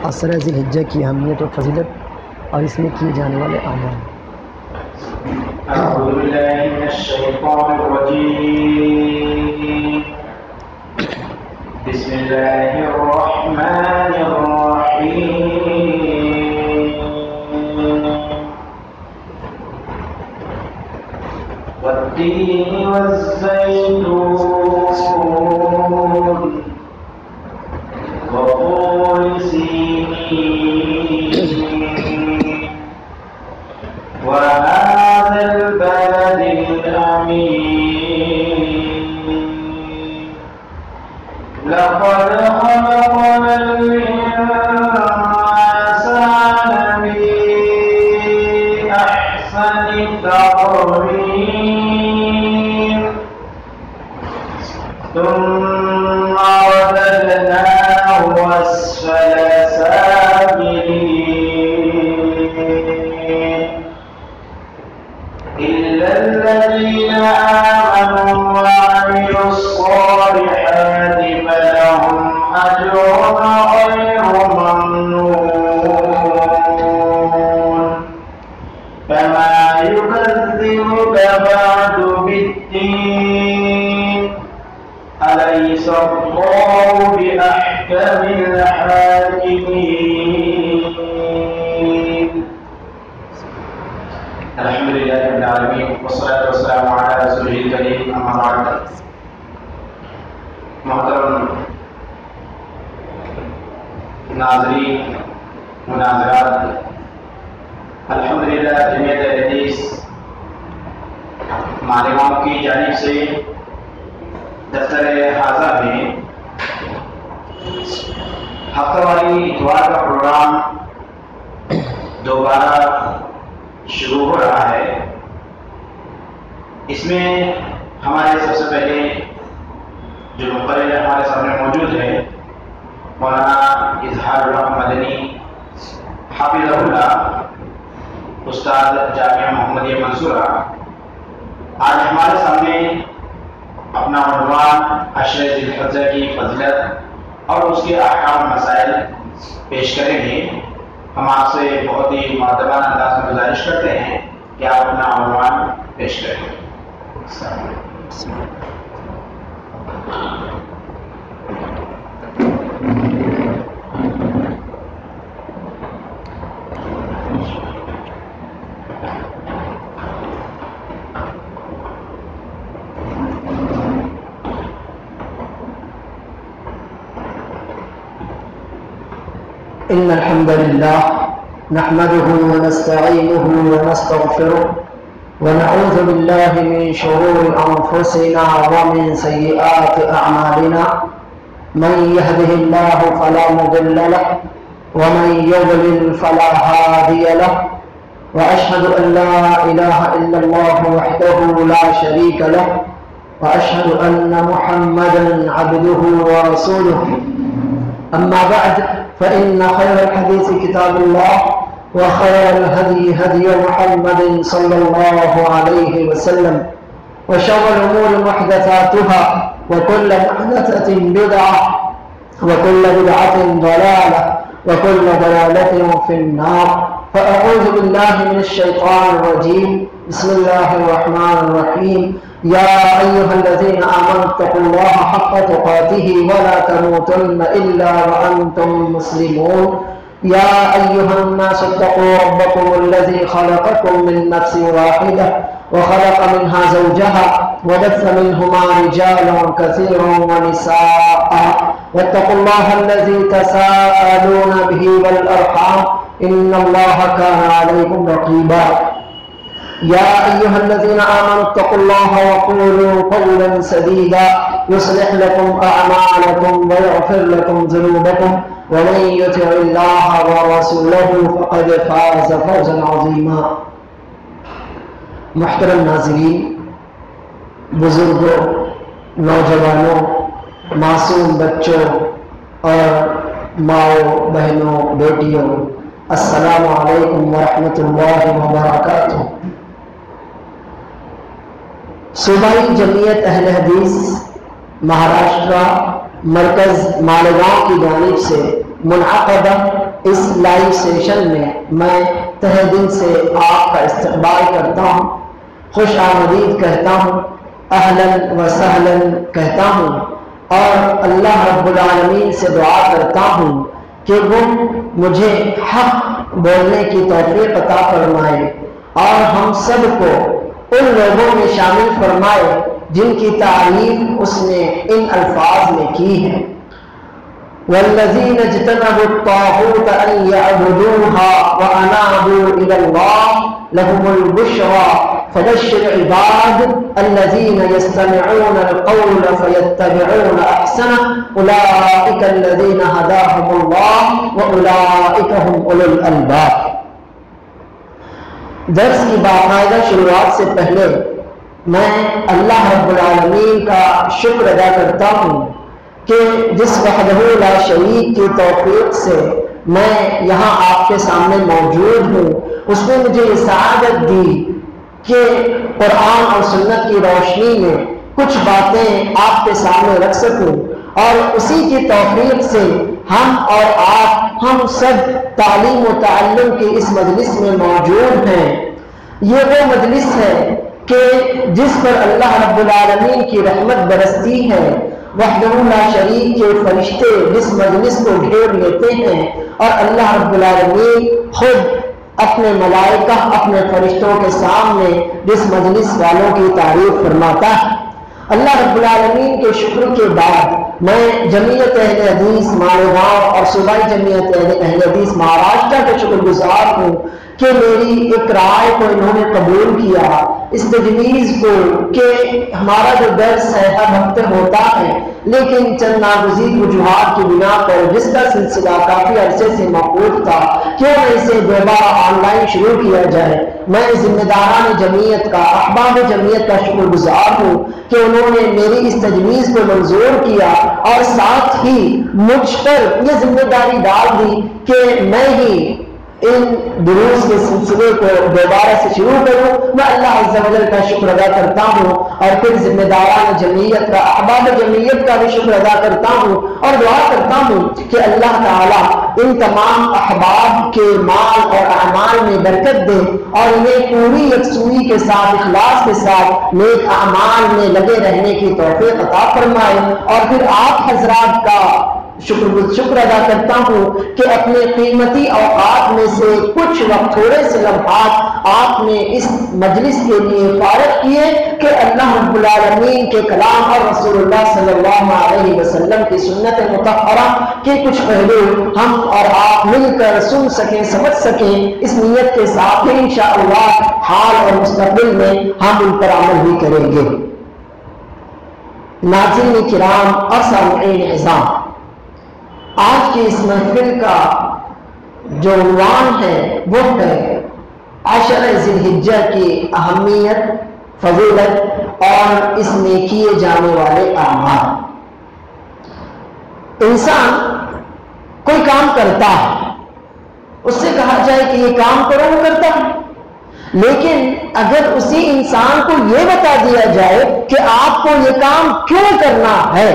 عصر ذی الحجہ کی اہمیت و فضیلت اور اس میں کیے جانے والے اعمال۔ اعوذ باللہ من الشیطان الرجیم، بسم اللہ الرحمن الرحیم، والتین والزیتون وطور سینین وهذا البلد الأمين، لقد خلقنا الإنسان في أحسن تقويم، ثم رددناه أسفل سافلين، إلا الذين آمنوا وعملوا الصالحات فلهم أجر غير ممنون، فما يكذبك بعد بالدين، أليس الله بأحكم الحاكمين؟ الحمد لله رب العالمين، والصلاة والسلام على رسوله الكريم، أما بعد۔ محترم ناظرین مناظرات، الحمدللہ جمعیت حدیث مالیگاؤں کی جانب سے دفتر حاضر میں ہفتہ واری اتوار کا پروگرام دوبارہ شروع ہو رہا ہے۔ اس میں ہمارے سب سے پہلے جو مقرر ہمارے سامنے موجود ہے مولانا اظہار الحق مدنی حافظہ اللہ، استاد جامعہ محمدیہ منصورہ، آج ہمارے سامنے اپنا عنوان عشر ذی الحجہ کی فضیلت اور اس کے احکام مسائل پیش کریں گے۔ ہم آپ سے بہت ہی مؤدبانہ انداز میں گزارش کرتے ہیں کہ آپ اپنا عنوان پیش کریں۔ إن الحمد لله نحمده ونستعينه ونستغفره ونعوذ بالله من شرور أنفسنا ومن سيئات أعمالنا، من يهده الله فلا مضل له ومن يضلل فلا هادي له، وأشهد أن لا إله إلا الله وحده لا شريك له، وأشهد أن محمدا عبده ورسوله، أما بعد فإن خير الحديث كتاب الله، وخير الهدي هدي محمد صلى الله عليه وسلم، وشر الأمور محدثاتها، وكل محدثة بدعة، وكل بدعة ضلالة، وكل ضلالة في النار، فأعوذ بالله من الشيطان الرجيم، بسم الله الرحمن الرحيم، يا أيها الذين آمنوا اتقوا الله حق تقاته ولا تموتن إلا وأنتم مسلمون، يا أيها الناس اتقوا ربكم الذي خلقكم من نفس واحدة وخلق منها زوجها وبث منهما رجالا كثيرا ونساء، واتقوا الله الذي تساءلون به والأرحام إن الله كان عليكم رقيبا، يا أيها الذين آمنوا اتقوا الله وقولوا قولا سديدا يصلح لكم أعمالكم ويغفر لكم ذنوبكم، ومن يطع الله ورسوله فقد فاز فوزا عظيما۔ محترم ناظرین، بزرگوں، نوجوانوں، معصوم بچوں اور ماؤں، بہنوں، بیٹیوں، السلام علیکم ورحمۃ اللہ وبرکاتہ۔ صوبائی جمعیت اہل حدیث مہاراشٹرا مرکز مالیگاؤں کی جانب سے منعقدہ اس لائیو سیشن میں میں تہہ دل سے آپ کا استقبال کرتا ہوں، خوش آمدید کہتا ہوں، اہلاً و سہلاً کہتا ہوں، اور اللہ رب العالمین سے دعا کرتا ہوں کہ وہ مجھے حق بولنے کی توفیق عطا فرمائے اور ہم سب کو ان لوگوں میں شامل فرمائے جن کی تعریف اس نے ان الفاظ میں کی ہے، والذین اجتنبوا الطاغوت ان یعبدوها وانابوا الی اللہ لهم البشری فبشر عباد الذین یستمعون القول فیتبعون احسنه اولئک الذین هداهم اللہ واولئک هم اولو الالباب۔ درس کی باقاعدہ شروعات سے پہلے میں اللہ رب العالمین کا شکر ادا کرتا ہوں کہ جس وحدہ لا شریک کی توفیق سے میں یہاں آپ کے سامنے موجود ہوں، اس نے مجھے یہ سعادت دی کہ قرآن اور سنت کی روشنی میں کچھ باتیں آپ کے سامنے رکھ سکوں، اور اسی کی توفیق سے ہم اور آپ ہم سب تعلیم و تعلم کی اس مجلس میں موجود ہیں۔ یہ وہ مجلس ہے کہ جس پر اللہ رب العالمین کی رحمت برستی ہے، وحدہ لا شریک کے فرشتے جس مجلس کو گھیر لیتے ہیں، اور اللہ رب العالمین خود اپنے ملائکہ اپنے فرشتوں کے سامنے جس مجلس والوں کی تعریف فرماتا ہے۔ اللہ رب العالمین کے شکر کے بعد میں جمعیت اہل حدیث مالیگاؤں اور صوبائی جمعیت اہل حدیث مہاراشٹر کا شکر گزار ہوں کہ میری ایک رائے کو انہوں نے قبول کیا، اس تجویز کو کہ ہمارا جو درس ہے ہر ہفتے ہوتا ہے لیکن چند ناگزیر وجوہات کی بنا پر جس کا سلسلہ کافی عرصے سے موقوف تھا کیوں نہ اسے دوبارہ آن لائن شروع کیا جائے۔ میں ذمہ داران جمعیت کا، احباب جمعیت کا شکر گزار ہوں کہ انہوں نے میری اس تجویز کو منظور کیا اور ساتھ ہی مجھ پر یہ ذمہ داری ڈال دی کہ میں ہی ان دروس کے سلسلے کو دوبارہ سے شروع کروں۔ میں اللہ عز و جل کا شکر ادا کرتا ہوں اور پھر ذمہ داران جمعیت کا، احباب جمعیت کا بھی شکر ادا کرتا ہوں اور دعا کرتا ہوں کہ اللہ تعالیٰ ان تمام احباب کے مال اور اعمال میں برکت دے اور انہیں پوری یکسوئی کے ساتھ، اخلاص کے ساتھ نیک اعمال میں لگے رہنے کی توفیق عطا فرمائے۔ اور پھر آپ حضرات کا شکر ادا کرتا ہوں کہ اپنے قیمتی اوقات میں سے کچھ وقت، تھوڑے سے لمحات آپ نے اس مجلس کے لیے فارغ کیے کہ اللہ رب العالمین کے کلام اور رسول اللہ صلی اللہ علیہ وسلم کی سنت مطہرہ کے کچھ پہلو ہم اور آپ مل کر سن سکیں، سمجھ سکیں، اس نیت کے ساتھ انشاءاللہ حال اور مستقبل میں ہم ان پر عمل بھی کریں گے۔ ناظرین کرام اور سامعین اعزام، آج کی اس محفل کا جو عنوان ہے وہ ہے عشر ذی الحجہ کی اہمیت، فضیلت اور اس میں کیے جانے والے اعمال۔ انسان کوئی کام کرتا ہے، اس سے کہا جائے کہ یہ کام کرو، وہ کرتا ہے، لیکن اگر اسی انسان کو یہ بتا دیا جائے کہ آپ کو یہ کام کیوں کرنا ہے،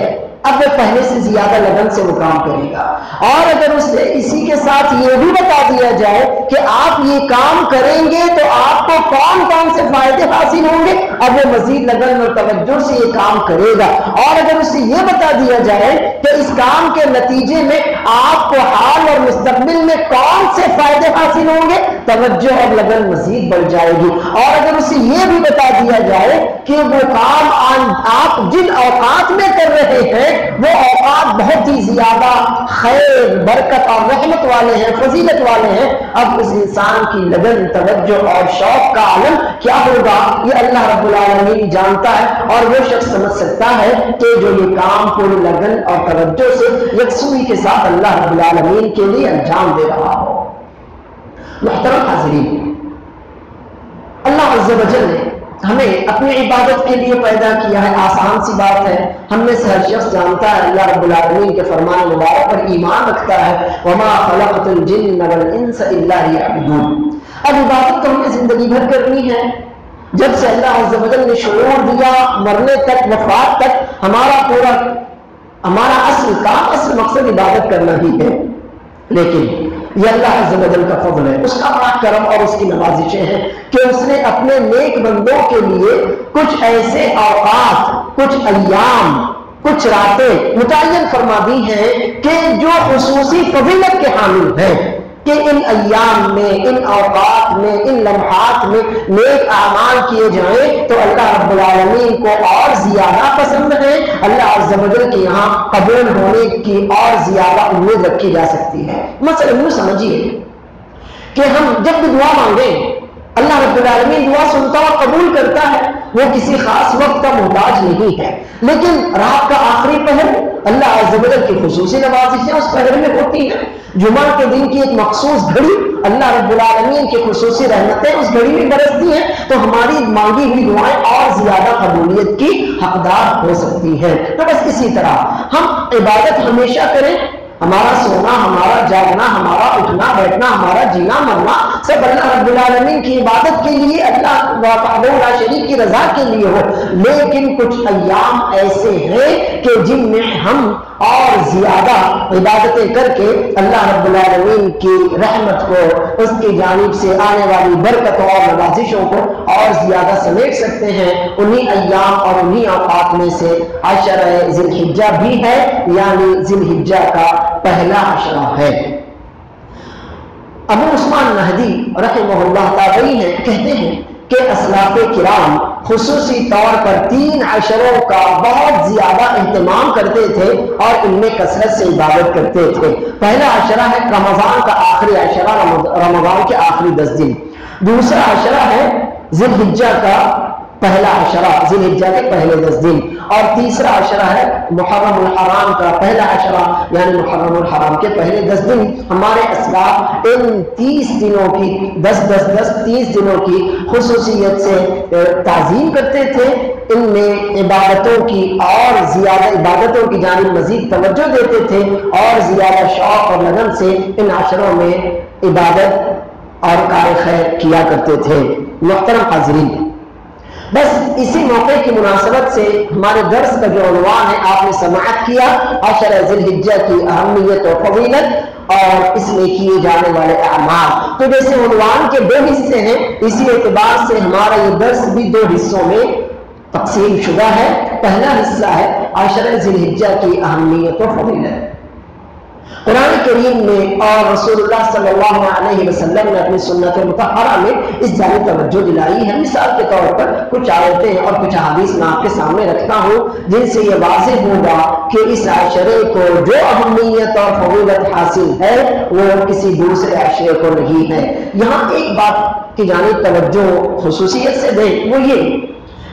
اب وہ پہلے سے زیادہ لگن سے وہ کام کرے گا۔ اور اگر اسے اسی کے ساتھ یہ بھی بتا دیا جائے کہ آپ یہ کام کریں گے تو آپ کو کون کون سے فائدے حاصل ہوں گے، اب وہ مزید لگن اور توجہ سے یہ کام کرے گا۔ اور اگر اسے یہ بتا دیا جائے کہ اس کام کے نتیجے میں آپ کو حال اور مستقبل میں کون سے فائدے حاصل ہوں گے، توجہ اور لگن مزید بڑھ جائے گی۔ اور اگر اسے یہ بھی بتا دیا جائے کہ وہ کام آپ جن اوقات میں کر رہے ہیں وہ اوقات بہت ہی زیادہ خیر، برکت اور رحمت والے ہیں، فضیلت والے ہیں، اب اس انسان کی لگن، توجہ اور شوق کا عالم کیا ہوگا یہ اللہ رب العالمین جانتا ہے، اور وہ شخص سمجھ سکتا ہے کہ جو یہ کام پوری لگن اور توجہ سے یکسوئی کے ساتھ اللہ رب العالمین کے لیے انجام دے رہا ہو۔ محترم حاضرین، اللہ عز و جل نے ہمیں اپنی عبادت کے لیے پیدا کیا ہے، آسان سی بات ہے، ہم میں سے ہر شخص جانتا ہے، اللہ رب العالمین کے فرمان مبارک پر ایمان رکھتا ہے، وَمَا خَلَقْتُ الْجِنَّ وَالْإِنسَ إِلَّا لِيَعْبُدُونِ۔ اب عبادت تو ہمیں زندگی بھر کرنی ہے، جب سے اللہ عز و جل نے شعور دیا، مرنے تک، وفات تک ہمارا اصل کام، اصل مقصد عبادت کرنا ہی ہے۔ لیکن یہ اللہ عز و جل کا فضل ہے، اس کا بڑا کرم اور اس کی نوازشیں ہیں کہ اس نے اپنے نیک بندوں کے لیے کچھ ایسے اوقات، کچھ ایام، کچھ راتیں متعین فرما دی ہیں کہ جو خصوصی فضیلت کے حامل ہیں، کہ ان ایام میں، ان اوقات میں، ان لمحات میں نیک اعمال کیے جائیں تو اللہ رب العالمین کو اور زیادہ پسند ہے، اللہ عز و جل کے یہاں قبول ہونے کی اور زیادہ امید رکھی جا سکتی ہے۔ مثلا یوں سمجھیے کہ ہم جب بھی دعا مانگیں اللہ رب العالمین دعا سنتا اور قبول کرتا ہے، وہ کسی خاص وقت کا محتاج نہیں ہے، لیکن رات کا آخری پہر اللہ عز و جل کی خصوصی نوازشیں اس پہر میں ہوتی ہیں، جمعہ کے دن کی ایک مخصوص گھڑی اللہ رب العالمین کی خصوصی رحمتیں اس گھڑی میں برستی ہیں، تو ہماری مانگی ہوئی دعائیں اور زیادہ قبولیت کی حقدار ہو سکتی ہیں۔ تو بس اسی طرح ہم عبادت ہمیشہ کریں، ہمارا سونا، ہمارا جاگنا، ہمارا اٹھنا بیٹھنا، ہمارا جینا مرنا سب اللہ رب العالمین کی عبادت کے لیے، اللہ وحدہ لا شریک کی رضا کے لیے ہو، لیکن کچھ ایام ایسے ہیں کہ جن میں ہم اور زیادہ عبادتیں کر کے اللہ رب العالمین کی رحمت کو، اس کی جانب سے آنے والی برکتوں اور نوازشوں کو اور زیادہ سمیٹ سکتے ہیں۔ انہی ایام اور انہی اوقات میں سے عشرہ ذی الحجہ بھی ہے، یعنی ذی الحجہ کا پہلا عشرہ ہے۔ ابو عثمان نہدی رحمہ اللہ تعالی ہیں، کہتے ہیں کہ اسلاف کرام خصوصی طور پر 3 عشروں کا بہت زیادہ اہتمام کرتے تھے اور ان میں کثرت سے عبادت کرتے تھے۔ پہلا عشرہ ہے رمضان کا آخری عشرہ، رمضان کے آخری 10 دن۔ دوسرا عشرہ ہے ذی الحجہ کا پہلا عشرہ، ذی الحجہ کے پہلے 10 دن، اور تیسرا عشرہ ہے محرم الحرام کا پہلا عشرہ، یعنی محرم الحرام کے پہلے 10 دن۔ ہمارے اسلاف ان 30 دنوں کی 30 دنوں کی خصوصیت سے تعظیم کرتے تھے، ان میں عبادتوں کی اور زیادہ عبادتوں کی جانب مزید توجہ دیتے تھے اور زیادہ شوق اور لگن سے ان عشروں میں عبادت اور کار خیر کیا کرتے تھے۔ محترم حاضرین، بس اسی موقع کی مناسبت سے ہمارے درس کا جو عنوان ہے آپ نے سماعت کیا، عشرہ ذی الحجہ کی اہمیت و فضیلت اور اس میں کیے جانے والے اعمال۔ تو جیسے عنوان کے 2 حصے ہیں، اسی اعتبار سے ہمارا یہ درس بھی 2 حصوں میں تقسیم شدہ ہے۔ پہلا حصہ ہے عشرہ ذی الحجہ کی اہمیت و فضیلت۔ قرآن کریم میں اور رسول اللہ صلی اللہ علیہ وسلم نے اپنی سنت مطہرہ میں اس جانب توجہ دلائی ہے۔ مثال کے طور پر کچھ آیتیں اور کچھ حدیث میں آپ کے سامنے رکھتا ہوں جن سے یہ واضح ہوگا کہ اس عشرے کو جو اہمیت اور فضیلت حاصل ہے وہ کسی دوسرے عشرے کو نہیں ہے۔ یہاں ایک بات کی جانب توجہ خصوصیت سے دیں، وہ یہ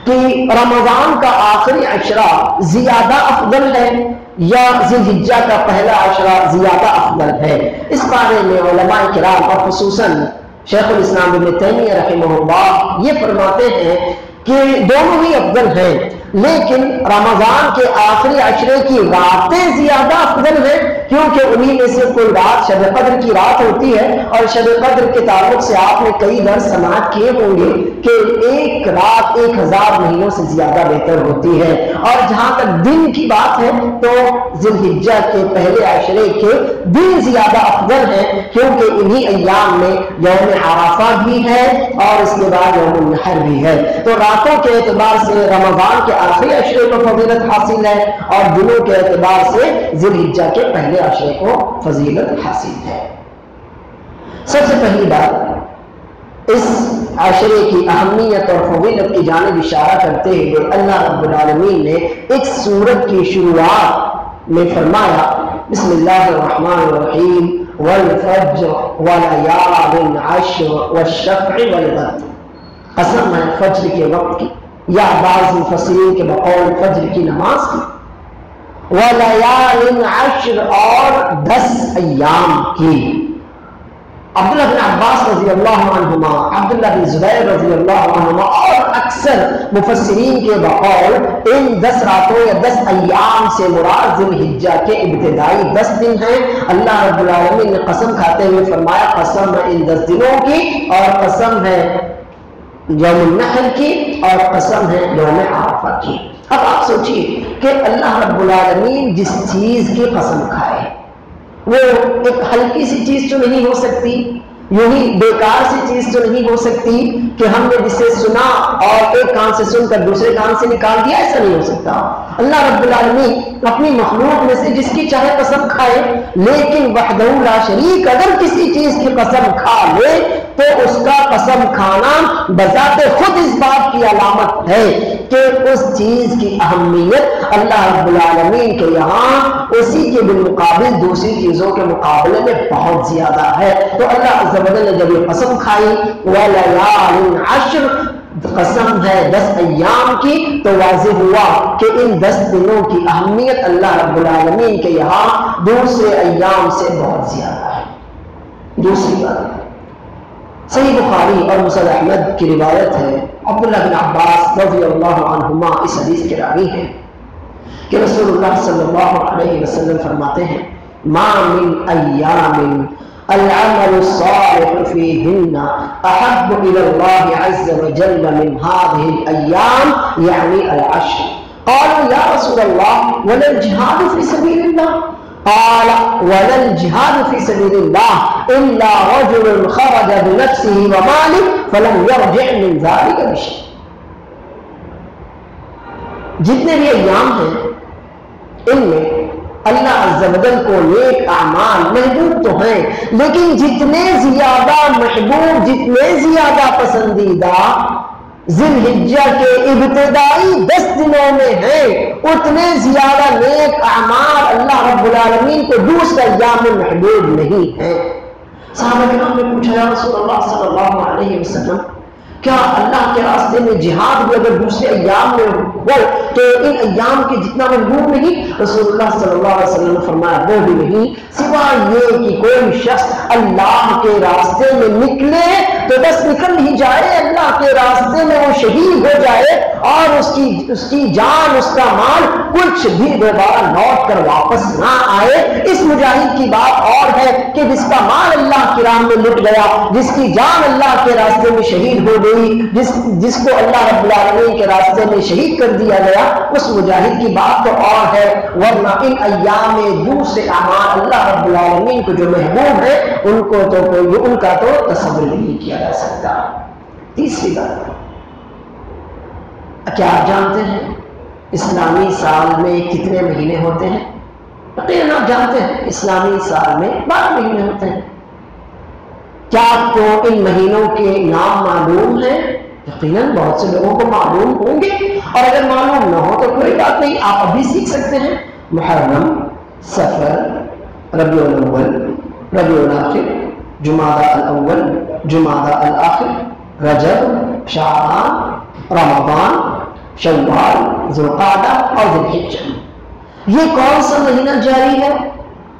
کہ رمضان کا آخری عشرہ زیادہ افضل ہے یا ذی الحجہ کا پہلا عشرہ زیادہ افضل ہے؟ اس بارے میں علماء کرام اور خصوصاً شیخ الاسلام ابن تیمیہ رحمہ اللہ یہ فرماتے ہیں کہ دونوں ہی افضل ہیں، لیکن رمضان کے آخری عشرے کی راتیں زیادہ افضل ہیں، کیونکہ انہی میں سے کوئی رات شب قدر کی رات ہوتی ہے، اور شب قدر کے تعلق سے آپ نے کئی درس سماعت کیے ہوں گے کہ ایک رات 1000 مہینوں سے زیادہ بہتر ہوتی ہے۔ اور جہاں تک دن کی بات ہے تو ذی الحجہ کے پہلے عشرے کے دن زیادہ افضل ہیں، کیونکہ انہی ایام میں یوم عرفہ بھی ہے اور اس کے بعد یوم النحر بھی ہے۔ تو راتوں کے اعتبار سے رمضان کے آخری عشرے کو فضیلت حاصل ہے اور دنوں کے اعتبار سے ذی الحجہ کے پہلے عشرے کو فضیلت حاصل ہے۔ سب سے پہلی بات، اس عشرے کی اہمیت اور فضیلت کی جانب اشارہ کرتے ہوئے اللہ رب العالمین نے ایک سورت کی شروعات میں فرمایا، بسم اللہ الرحمن الرحیم، والفجر ولیال عشر والشفع والوتر، قسم ہے فجر کے وقت کی یا بعض مفسرین کے بقول فجر کی نماز کی، ولیال عشر اور 10 ایام کی۔ عبداللہ بن عباس رضی اللہ عنہما، عبداللہ بن زبیر رضی اللہ عنہما اور اکثر مفسرین کے بقول ان 10 راتوں یا 10 ایام سے مراد ذی الحجہ کے ابتدائی 10 دن ہیں۔ اللہ رب العالمین نے قسم کھاتے ہوئے فرمایا، قسم ہے ان 10 دنوں کی، اور قسم ہے یوم النحر کی، اور قسم ہے یوم عرفہ کی۔ اب آپ سوچئے کہ اللہ رب العالمین جس چیز کی قسم کھائے وہ ایک ہلکی سی چیز تو نہیں ہو سکتی، یوں ہی بیکار سی چیز تو نہیں ہو سکتی کہ ہم نے جسے سنا اور ایک کان سے سن کر دوسرے کان سے نکال دیا، ایسا نہیں ہو سکتا۔ اللہ رب العالمین اپنی مخلوق میں سے جس کی چاہے قسم کھائے، لیکن وحدہ لا شریک اگر کسی چیز کی قسم کھا لے تو اس کا قسم کھانا بذات خود اس بات کی علامت ہے کہ اس چیز کی اہمیت اللہ رب العالمین کے یہاں اسی کے بالمقابل دوسری چیزوں کے مقابلے میں بہت زیادہ ہے۔ تو اللہ عز و جل نے جب یہ قسم کھائی وَلَيَالٍ عَشْرٍ، قسم ہے 10 ایام کی، تو واضح ہوا کہ ان 10 دنوں کی اہمیت اللہ رب العالمین کے یہاں دوسرے ایام سے بہت زیادہ ہے۔ دوسری بات، صحیح بخاری اور مسند احمد کی روایت ہے، عبداللہ بن عباس رضی اللہ عنہما اس حدیث کے راوی ہیں کہ رسول اللہ صلی اللہ علیہ وسلم فرماتے ہیں ما من ایام العمل الصالح فيهن احب الى الله عز وجل من هذه الايام يعني العشر، قالوا يا رسول الله ولا الجهاد في سبيل الله، قال ولا الجهاد في سبيل الله الا رجل خرج بنفسه وماله فلم يرجع من ذلك بشيء۔ جتنے بھی ایام ہیں ان میں اللہ عز و جل کو نیک اعمال محبوب تو ہیں، لیکن جتنے زیادہ محبوب، جتنے زیادہ پسندیدہ ذی الحجہ کے ابتدائی 10 دنوں میں ہیں، اتنے زیادہ نیک اعمال اللہ رب العالمین کو دوسرے ایام میں محبوب نہیں ہیں۔ صحابہ کرام نے پوچھا یا رسول اللہ صلی اللہ علیہ وسلم، کیا اللہ کے راستے میں جہاد بھی اگر دوسرے ایام میں ہو تو ان ایام کے جتنا محبوب نہیں؟ رسول اللہ صلی اللہ علیہ وسلم نے فرمایا وہ بھی نہیں، سوائے یہ کہ کوئی شخص اللہ کے راستے میں نکلے تو بس نکل ہی جائے، اللہ کے راستے میں وہ شہید ہو جائے اور اس کی جان، اس کا مال کچھ بھی دوبارہ لوٹ کر واپس نہ آئے۔ اس مجاہد کی بات اور ہے کہ جس کا مال اللہ کی راہ میں لٹ گیا، جس کی جان اللہ کے راستے میں شہید ہو گئی، جس کو اللہ رب العالمین کے راستے میں شہید کر دیا گیا، اس مجاہد کی بات تو اور ہے، ورنہ ان ایام میں دوسرے اعمال اللہ رب العالمین کو جو محبوب ہے ان کا تو تصور نہیں کیا جا سکتا۔ تیسری بات، کیا آپ جانتے ہیں اسلامی سال میں کتنے مہینے ہوتے ہیں؟ یقیناً آپ جانتے ہیں اسلامی سال میں 12 مہینے ہوتے ہیں۔ کیا آپ کو ان مہینوں کے نام معلوم ہیں؟ یقیناً بہت سے لوگوں کو معلوم ہوں گے، اور اگر معلوم نہ ہو تو کوئی بات نہیں، آپ ابھی سیکھ سکتے ہیں۔ محرم، صفر، ربیع الاول، ربیع الاخر، جمادی الاول، جمادی الاخر، رجب، شعبان، رمضان، شوال، ذوالقعدہ اور ذی الحجہ۔ یہ کون سا مہینہ جاری ہے؟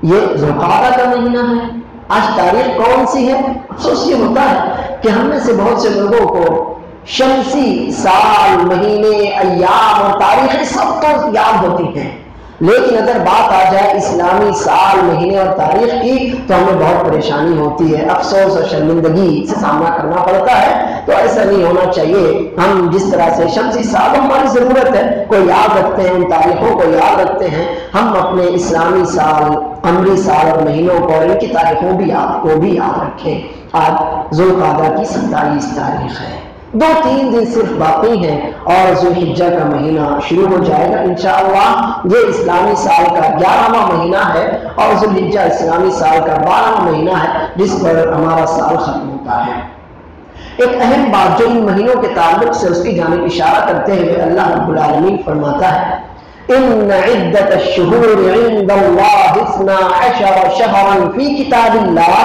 یہ ذوالقعدہ کا مہینہ ہے۔ آج تاریخ کون سی ہے؟ افسوس یہ ہوتا ہے کہ ہم میں سے بہت سے لوگوں کو شمسی سال، مہینے، ایام اور تاریخیں سب تو یاد ہوتی ہیں، لیکن اگر بات آ جائے اسلامی سال، مہینے اور تاریخ کی تو ہمیں بہت پریشانی ہوتی ہے، افسوس اور شرمندگی سے سامنا کرنا پڑتا ہے۔ تو ایسا نہیں ہونا چاہیے۔ ہم جس طرح سے شمسی سال ہماری ضرورت ہے کو یاد رکھتے ہیں، ان تاریخوں کو یاد رکھتے ہیں، ہم اپنے اسلامی سال، قمری سال اور مہینوں کو، ان کی تاریخوں کو بھی یاد رکھیں۔ آج ذوالقعدہ کی 27 تاریخ ہے، 2-3 دن صرف باقی ہیں اور ذوالحجہ کا مہینہ شروع ہو جائے گا انشاءاللہ۔ یہ اسلامی سال کا 11واں مہینہ ہے اور ذوالحجہ اسلامی سال کا 12واں مہینہ ہے جس پر ہمارا سال ختم ہوتا ہے۔ ایک اہم بات جو ان مہینوں کے تعلق سے اس کی جانب اشارہ کرتے ہوئے اللہ رب العالمین فرماتا ہے ان عدت الشہور عند اللہ 12 شہرا فی کتاب اللہ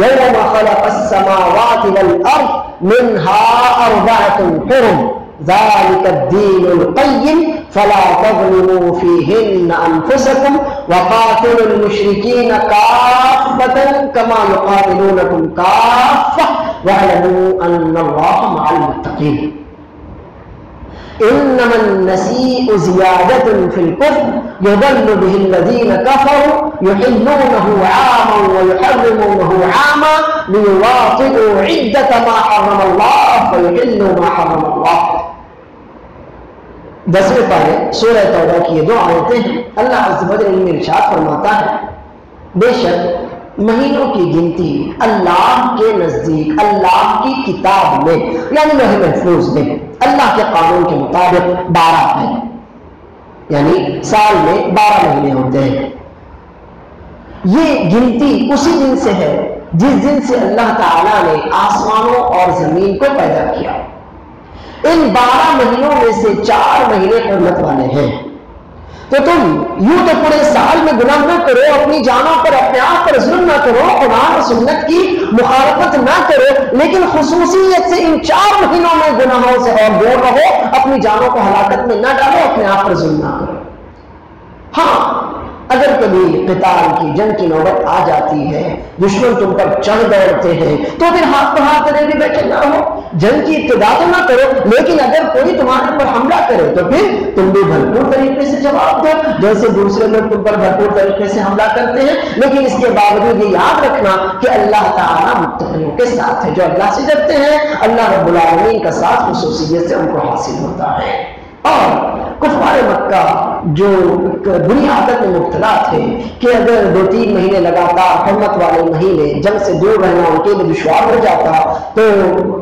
یوم خلق السماوات والارض منها 4 حرم ذلك الدين القيم فلا تظلموا فيهن أنفسكم وقاتلوا المشركين كافة كما يقاتلونكم كافة واعلموا أن الله مع المتقين إنما النسيء زيادة في الكفر يضل به الذين كفروا يحلونه عاما ويحرمونه عاما ليواطئوا عدة ما حرم الله فيحلوا ما حرم الله۔ 10ویں پارے سورہ توبہ کی یہ 2 آیتیں ہیں۔ اللہ عز و جل ان میں ارشاد فرماتا ہے بے شک مہینوں کی گنتی اللہ کے نزدیک اللہ کی کتاب میں یعنی لوح محفوظ میں اللہ کے قانون کے مطابق 12 ہے، یعنی سال میں 12 مہینے ہوتے ہیں۔ یہ گنتی اسی دن سے ہے جس دن سے اللہ تعالیٰ نے آسمانوں اور زمین کو پیدا کیا۔ ان 12 مہینوں میں سے 4 مہینے حرمت والے ہیں۔ تو تم یوں تو پورے سال میں گناہ نہ کرو، اپنی جانوں پر اپنے آپ پر ظلم نہ کرو، قرآن و سنت کی مخالفت نہ کرو، لیکن خصوصیت سے ان 4 مہینوں میں گناہوں سے اور دور رہو، اپنی جانوں کو ہلاکت میں نہ ڈالو، اپنے آپ پر ظلم نہ کرو۔ ہاں اگر کبھی قتال کی جنگ کی نوبت آ جاتی ہے، دشمن تم پر چڑھ دوڑتے ہیں، تو پھر ہاتھ پر ہاتھ دے کے بیٹھے نہ ہو، جنگ کی ابتدا تو نہ کرو، لیکن اگر کوئی تمہارے پر حملہ کرے تو پھر تم بھی بھرپور طریقے سے جواب دو، جیسے دوسرے لوگ تم پر بھرپور طریقے سے حملہ کرتے ہیں۔ لیکن اس کے باوجود یہ یاد رکھنا کہ اللہ تعالیٰ متقیوں کے ساتھ ہے، جو اللہ سے ڈرتے ہیں اللہ رب العالمین کا ساتھ خصوصیت سے ان کو حاصل ہوتا ہے۔ اور کفار مکہ جو بری عادت میں مبتلا تھے کہ اگر 2-3 مہینے لگاتار حرمت والے مہینے جنگ سے دور رہنا ان کے لیے دشوار ہو جاتا تو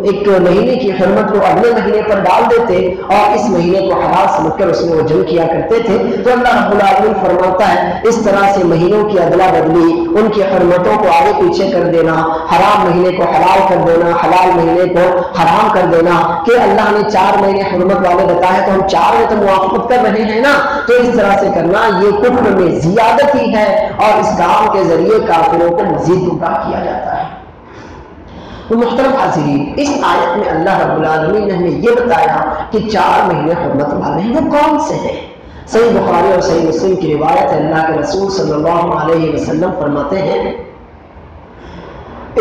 ایک مہینے کی حرمت کو اگلے مہینے پر ڈال دیتے اور اس مہینے کو حلال سمجھ کر اس میں وہ جنگ کیا کرتے تھے، تو اللہ رب العالمین فرماتا ہے اس طرح سے مہینوں کی ادلا بدلی، ان کی حرمتوں کو آگے پیچھے کر دینا، حرام مہینے کو حلال کر دینا، حلال مہینے کو حرام کر دینا، کہ اللہ نے 4 مہینے حرمت والے بتائے تو ہم 4 میں تو موافقت کر رہے ہیں نا، تو اس طرح سے کرنا یہ کفر میں زیادتی ہے اور اس کام کے ذریعے کافروں کو مزید گمراہ کیا جاتا ہے۔ تو محترم حاضرین، اس آیت میں اللہ رب العالمین نے ہمیں یہ بتایا کہ 4 مہینے حرمت والے ہیں، وہ کون سے ہیں؟ صحیح بخاری اور صحیح مسلم کی روایت ہے، اللہ کے رسول صلی اللہ علیہ وسلم فرماتے ہیں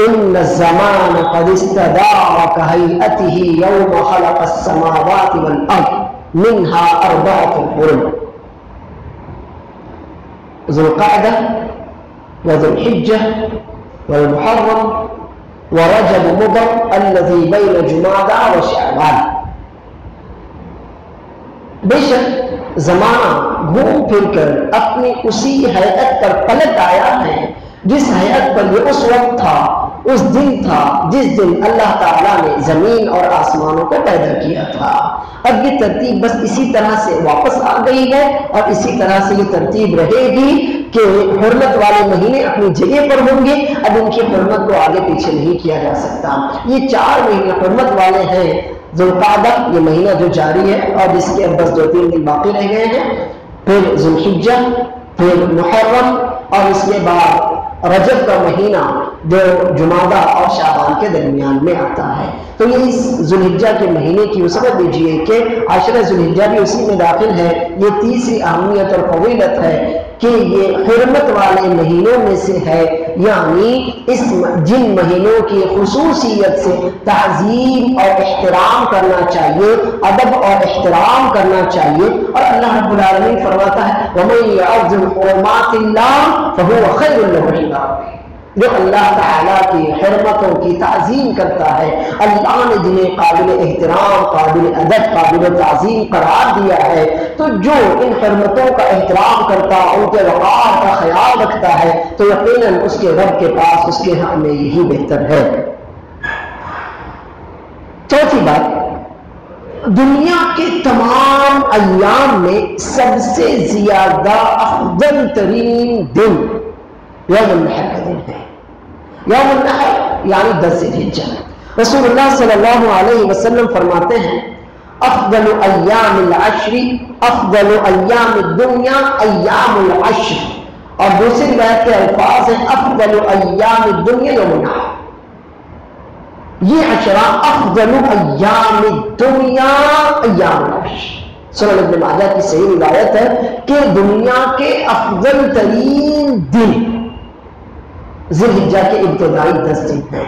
ان الزمان قد استدار كهيئته يوم خلق السماوات والارض منها 4 حرم ذو القعدة وذو الحجة والمحرم ورجب مضر الذي بين جمادى وشعبان۔ بے شک زمانہ گھوم پھر کر اپنی اسی حیات پر پلٹ آیا ہے جس حیات پر یہ اس وقت تھا، اس دن تھا جس دن اللہ تعالیٰ نے زمین اور آسمانوں کو پیدا کیا تھا۔ اب یہ ترتیب بس اسی طرح سے واپس آ گئی ہے اور اسی طرح سے یہ ترتیب رہے گی کہ حرمت والے مہینے اپنی جگہ پر ہوں گے، اب ان کی حرمت کو آگے پیچھے نہیں کیا جا سکتا۔ یہ 4 مہینے حرمت والے ہیں، ذو القعدہ یہ مہینہ جو جاری ہے اور جس کے اب بس 2-3 دن باقی رہ گئے ہیں، پھر ذو الحجہ، پھر محرم، اور اس کے بعد رجب کا مہینہ جو جمادہ اور شعبان کے درمیان میں آتا ہے۔ تو یہ اس ذو الحجہ کے مہینے کی سمجھ لیجیے کہ عشرہ ذو الحجہ بھی اسی میں داخل ہے۔ یہ تیسری اہمیت اور فضیلت ہے کہ یہ حرمت والے مہینوں میں سے ہے، یعنی اس جن مہینوں کی خصوصیت سے تعظیم اور احترام کرنا چاہیے، ادب اور احترام کرنا چاہیے۔ اور اللہ رب العالمین فرماتا ہے وَمَن يَعْظِمْ حُرُمَاتِ اللَّهِ فَهُوَ خَيْرٌ لَهُ عِندَ رَبِّهِ، جو اللہ تعالیٰ کی حرمتوں کی تعظیم کرتا ہے، اللہ نے جنہیں قابل احترام، قابل ادب، قابل تعظیم قرار دیا ہے، تو جو ان حرمتوں کا احترام کرتا، ان کے وقار کا خیال رکھتا ہے، تو یقیناً اس کے رب کے پاس اس کے حق میں یہی بہتر ہے۔ چوتھی بات، دنیا کے تمام ایام میں سب سے زیادہ افضل ترین دن یوم النحر کا دن ہے۔ یوم النحر یعنی 10 ذی الحجہ۔ رسول اللہ صلی اللہ علیہ وسلم فرماتے ہیں افضل ایام العشر افضل ایام الدنیا ایام العشر، اور دوسری روایت کے الفاظ ہیں افضل ایام الدنیا یوم النحر۔ یہ عشرہ افضل ایام الدنیا ایام العشر۔ سنن ابن ماجہ کی صحیح روایت ہے کہ دنیا کے افضل ترین دن ذی الحجہ کے ابتدائی 10 دن ہیں،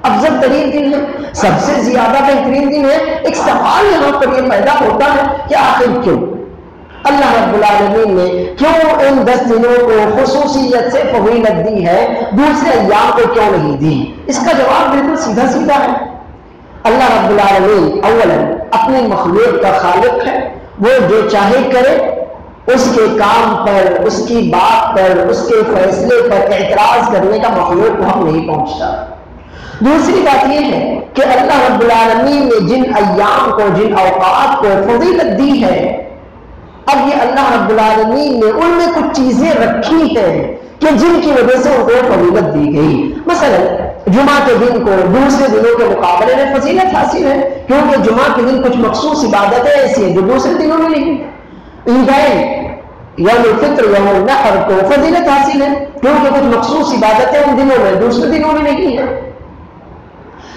افضل ترین دن ہے، سب سے زیادہ بہترین دن ہے۔ ایک سوال یہاں پر یہ پیدا ہوتا ہے کہ آخر کیوں اللہ رب العالمین نے کیوں ان 10 دنوں کو خصوصیت سے فضیلت دی ہے، دوسرے ایام کو کیوں نہیں دی؟ اس کا جواب بالکل سیدھا سیدھا ہے۔ اللہ رب العالمین اولا اپنی مخلوق کا خالق ہے، وہ جو چاہے کرے اس کے کام پر، اس کی بات پر، اس کے فیصلے پر اعتراض کرنے کا مخلوق کو حق نہیں پہنچتا۔ دوسری بات یہ ہے کہ اللہ رب العالمین نے جن ایام کو، جن اوقات کو فضیلت دی ہے، اب یہ اللہ رب العالمین نے ان میں کچھ چیزیں رکھی ہیں کہ جن کی وجہ سے ان کو فضیلت دی گئی۔ مثلا جمعہ کے دن کو دوسرے دنوں کے مقابلے میں فضیلت حاصل ہے، کیونکہ جمعہ کے دن کچھ مخصوص عبادتیں ایسی ہیں جو دوسرے دنوں میں نہیں۔ عیدین، یوم الفطر، یوم النحر کو فضیلت حاصل ہے کیونکہ کچھ مخصوص عبادتیں ان دنوں میں دوسرے دنوں میں نہیں ہیں۔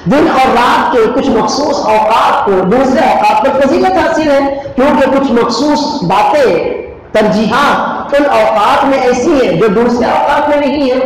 دن اور رات کے کچھ مخصوص اوقات کو دوسرے اوقات پر فضیلت حاصل ہے کیونکہ کچھ مخصوص باتیں، ترجیحات ان اوقات میں ایسی ہیں جو دوسرے اوقات میں نہیں ہیں۔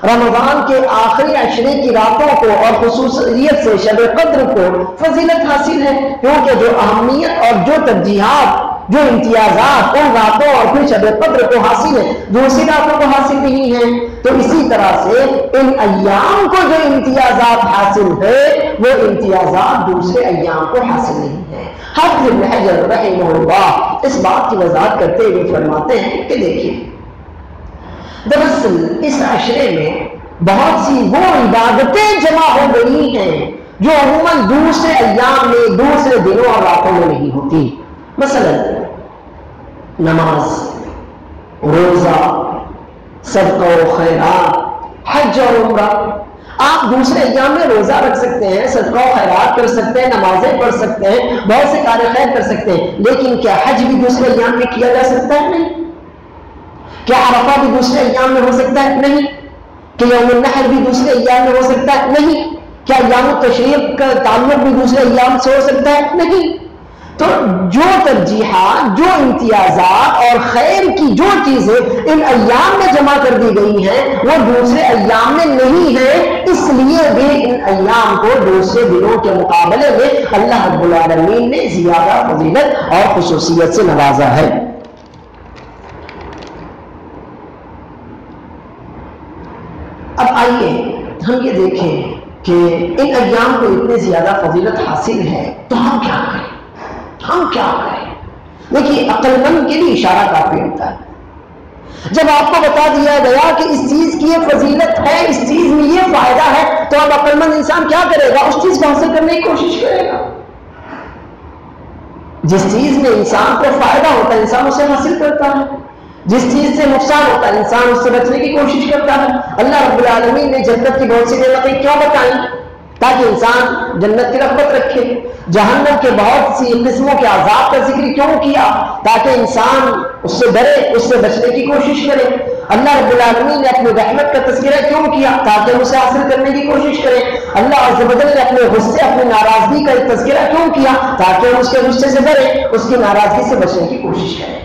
رمضان کے آخری عشرے کی راتوں کو اور خصوصیت سے شب قدر کو فضیلت حاصل ہے کیونکہ جو اہمیت اور جو ترجیحات، جو امتیازات ان راتوں اور پھر شب قدر کو حاصل ہے دوسری راتوں کو حاصل نہیں ہے۔ تو اسی طرح سے ان ایام کو جو امتیازات حاصل ہے وہ امتیازات دوسرے ایام کو حاصل نہیں ہے۔ حافظ ابن حجر رحمہ اللہ اس بات کی وضاحت کرتے ہوئے فرماتے ہیں کہ دیکھیے، دراصل اس عشرے میں بہت سی وہ عبادتیں جمع ہو گئی ہیں جو عموماً دوسرے ایام میں، دوسرے دنوں اور راتوں میں نہیں ہوتی۔ مثلا نماز، روزہ، صدقہ و خیرات، حج اور عمرہ۔ آپ دوسرے ایام میں روزہ رکھ سکتے ہیں، صدقہ و خیرات کر سکتے ہیں، نمازیں پڑھ سکتے ہیں، بہت سے کار خیر کر سکتے ہیں، لیکن کیا حج بھی دوسرے ایام میں کیا جا سکتا ہے؟ نہیں۔ کیا عرفہ بھی دوسرے ایام میں ہو سکتا ہے؟ نہیں۔ کہ یوم النحر بھی دوسرے ایام میں ہو سکتا ہے؟ نہیں۔ کیا ایام التشریق کا تعلق بھی دوسرے ایام سے ہو سکتا ہے؟ نہیں۔ تو جو ترجیحات، جو امتیازات اور خیر کی جو چیزیں ان ایام میں جمع کر دی گئی ہیں وہ دوسرے ایام میں نہیں ہیں، اس لیے بھی ان ایام کو دوسرے دنوں کے مقابلے میں اللہ رب العالمین نے زیادہ فضیلت اور خصوصیت سے نوازا ہے۔ اب آئیے ہم یہ دیکھیں کہ ان ایام کو اتنی زیادہ فضیلت حاصل ہے تو ہم کیا کریں؟ ہم کیا کریں؟ دیکھیے، عقل مند کے لیے اشارہ کافی ہوتا ہے۔ جب آپ کو بتا دیا گیا کہ اس چیز کی یہ فضیلت ہے، اس چیز میں یہ فائدہ ہے، تو اب عقل مند انسان کیا کرے گا؟ اس چیز کو حاصل کرنے کی کوشش کرے گا۔ جس چیز میں انسان کو فائدہ ہوتا ہے انسان اسے حاصل کرتا ہے، جس چیز سے نقصان ہوتا ہے انسان اس سے بچنے کی کوشش کرتا ہے۔ اللہ رب العالمین نے جنت کی بہت سی نعمتیں کیوں بتائیں؟ تاکہ انسان جنت کی رغبت رکھے۔ جہنم کے بہت سی قسموں کے عذاب کا ذکر کیوں کیا؟ تاکہ انسان اس سے ڈرے، اس سے بچنے کی کوشش کرے۔ اللہ رب العالمین نے اپنی رحمت کا تذکرہ کیوں کیا؟ تاکہ ہم اسے حاصل کرنے کی کوشش کریں۔ اللہ عز و جل نے اپنے غصے، اپنی ناراضگی کا تذکرہ کیوں کیا؟ تاکہ ہم اس کے غصے سے ڈریں، اس کی ناراضگی سے بچنے کی کوشش کریں۔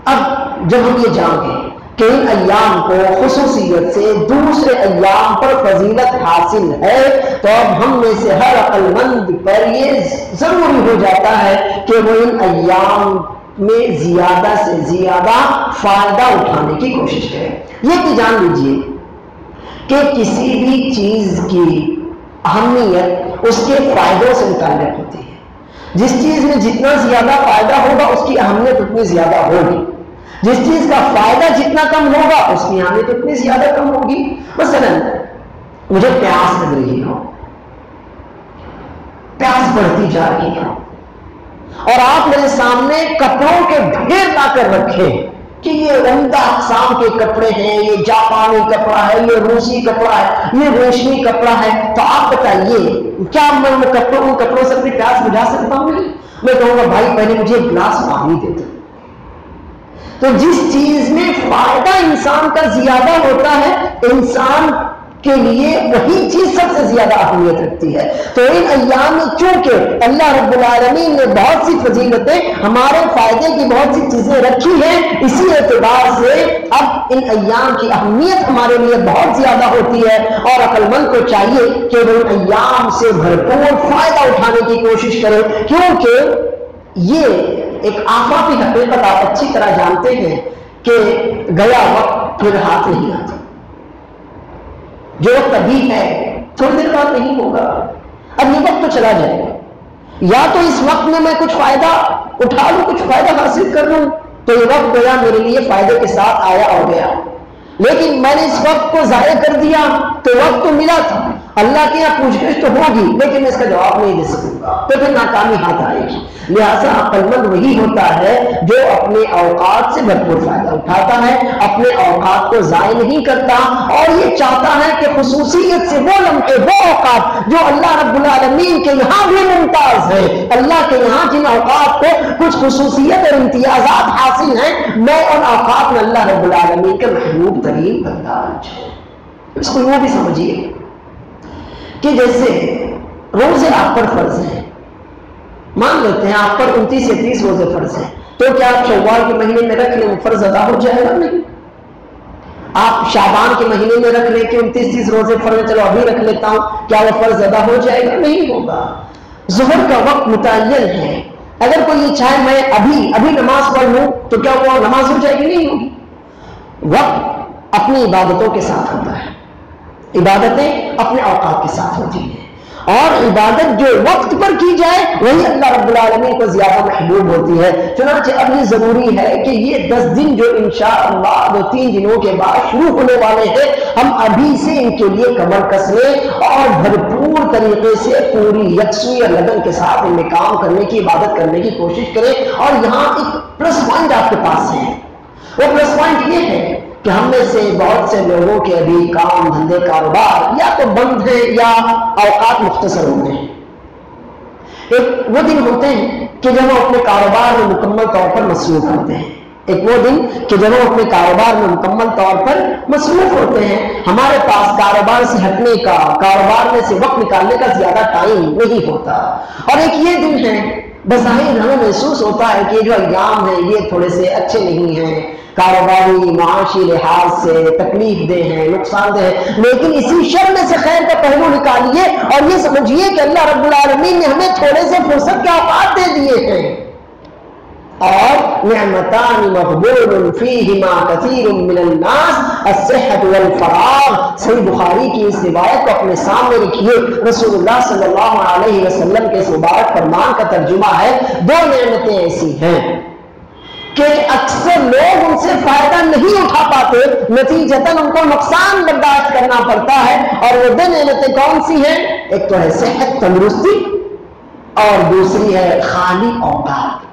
اب جب ہم یہ جان گئے کہ ان ایام کو خصوصیت سے دوسرے ایام پر فضیلت حاصل ہے، تو اب ہم میں سے ہر عقل مند پر یہ ضروری ہو جاتا ہے کہ وہ ان ایام میں زیادہ سے زیادہ فائدہ اٹھانے کی کوشش کرے۔ یہ بھی جان لیجیے کہ کسی بھی چیز کی اہمیت اس کے فائدوں سے متعلق ہوتی ہے۔ جس چیز میں جتنا زیادہ فائدہ ہوگا اس کی اہمیت اتنی زیادہ ہوگی، جس چیز کا فائدہ جتنا کم ہوگا اس کی اہمیت اتنی زیادہ کم ہوگی۔ مثلا مجھے پیاس لگ رہی ہو، پیاس بڑھتی جا رہی ہے، اور آپ میرے سامنے کپڑوں کے ڈھیر لا کر رکھے کہ یہ عمدہ اقسام کے کپڑے ہیں، یہ جاپانی کپڑا ہے، یہ روسی کپڑا ہے، یہ ریشمی کپڑا ہے، تو آپ بتائیے کیا میں ان کپڑوں سے اپنی پیاس بجھا سکتا ہوں؟ میں کہوں گا بھائی پہلے مجھے ایک گلاس پانی دے دو۔ تو جس چیز میں فائدہ انسان کا زیادہ ہوتا ہے انسان کے لیے وہی چیز سب سے زیادہ اہمیت رکھتی ہے۔ تو ان ایام میں چونکہ اللہ رب العالمین نے بہت سی فضیلتیں، ہمارے فائدے کی بہت سی چیزیں رکھی ہیں، اسی اعتبار سے اب ان ایام کی اہمیت ہمارے لیے بہت زیادہ ہوتی ہے، اور عقل مند کو چاہیے کہ وہ ان ایام سے بھرپور فائدہ اٹھانے کی کوشش کرے، کیونکہ یہ ایک آفاقی حقیقت آپ اچھی طرح جانتے ہیں کہ گیا وقت پھر ہاتھ نہیں آتا۔ جو وقت ابھی ہے تھوڑی دیر بعد نہیں ہوگا، اب یہ وقت تو چلا جائے گا۔ یا تو اس وقت میں کچھ فائدہ اٹھا لوں، کچھ فائدہ حاصل کر لوں، تو یہ وقت گویا میرے لیے فائدے کے ساتھ آیا اور گیا، لیکن میں نے اس وقت کو ضائع کر دیا تو وقت تو ملا تھا، اللہ کے یہاں پوچھ گچھ تو ہوگی لیکن اس کا جواب نہیں دے سکوں گا، تو پھر ناکامی ہاتھ آئے گی۔ لہٰذا عقل مند وہی ہوتا ہے جو اپنے اوقات سے بھرپور فائدہ اٹھاتا ہے، اپنے اوقات کو ضائع نہیں کرتا، اور یہ چاہتا ہے کہ خصوصیت سے وہ لمحے، وہ اوقات جو اللہ رب العالمین کے یہاں بھی ممتاز ہیں، اللہ کے یہاں جن اوقات کو کچھ خصوصیت اور امتیازات حاصل ہیں، میں ان اوقات میں اللہ رب العالمین کے محبوب ترین بندہ بن جاؤں۔ اس کو وہ بھی سمجھیے کہ جیسے روزے آپ پر فرض ہیں، مان لیتے ہیں آپ پر 29 یا 30 روزے فرض ہیں، تو کیا آپ شوال کے مہینے میں رکھ لیں وہ فرض ادا ہو جائے گا؟ نہیں۔ آپ شعبان کے مہینے میں رکھ لیں کہ 29-30 روزے فرض، چلو ابھی رکھ لیتا ہوں، کیا وہ فرض ادا ہو جائے گا؟ نہیں ہوگا۔ ظہر کا وقت متعین ہے، اگر کوئی یہ چاہے میں ابھی نماز پڑھ لوں تو کیا وہ نماز ہو جائے گی؟ نہیں ہوگی۔ وقت اپنی عبادتوں کے ساتھ ہوتا ہے، عبادتیں اپنے اوقات کے ساتھ ہوتی ہیں، اور عبادت جو وقت پر کی جائے وہی اللہ رب العالمین کو زیادہ محبوب ہوتی ہے۔ چنانچہ اب یہ ضروری ہے کہ یہ 10 دن جو انشاءاللہ 2-3 دنوں کے بعد شروع ہونے والے ہیں، ہم ابھی سے ان کے لیے کمر کس لیں اور بھرپور طریقے سے پوری یکسوئی اور لگن کے ساتھ ان میں کام کرنے کی، عبادت کرنے کی کوشش کریں۔ اور یہاں ایک پلس پوائنٹ آپ کے پاس ہے، وہ پلس پوائنٹ یہ ہے کہ ہم میں سے بہت سے لوگوں کے ابھی کام دھندے کاروبار یا تو بند ہیں یا اوقات مختصر ہوتے ہیں۔ ایک وہ دن ہوتے ہیں کہ جب ہم اپنے کاروبار میں مکمل طور پر مصروف ہوتے ہیں، ایک وہ دن کہ جب ہم اپنے کاروبار میں مکمل طور پر مصروف ہوتے ہیں، ہمارے پاس کاروبار سے ہٹنے کا، کاروبار میں سے وقت نکالنے کا زیادہ ٹائم نہیں ہوتا۔ اور ایک یہ دن ہے بظاہر ہمیں محسوس ہوتا ہے کہ یہ جو ایام ہیں یہ تھوڑے سے اچھے نہیں ہیں، کاروباری معاشی لحاظ سے تکلیف دہ ہیں، نقصان دہ ہیں، لیکن اسی شر میں سے خیر کا پہلو نکالیے اور یہ سمجھیے کہ اللہ رب العالمین نے ہمیں تھوڑے سے فرصت کے اوقات دے دیے ہیں، اور نعمتان مغبون فیہما کثیر من الناس الصحۃ والفراغ۔ صحیح بخاری کی اس روایت کو اپنے سامنے رکھیے، رسول اللہ صلی اللہ علیہ وسلم کے اس مبارک فرمان کا ترجمہ ہے، 2 نعمتیں ایسی ہیں کہ اکثر لوگ ان سے فائدہ نہیں اٹھا پاتے، نتیجتاً ان کو نقصان برداشت کرنا پڑتا ہے، اور وہ 2 نعمتیں کون سی ہیں؟ ایک تو ہے صحت، تندرستی، اور دوسری ہے خالی اوقات۔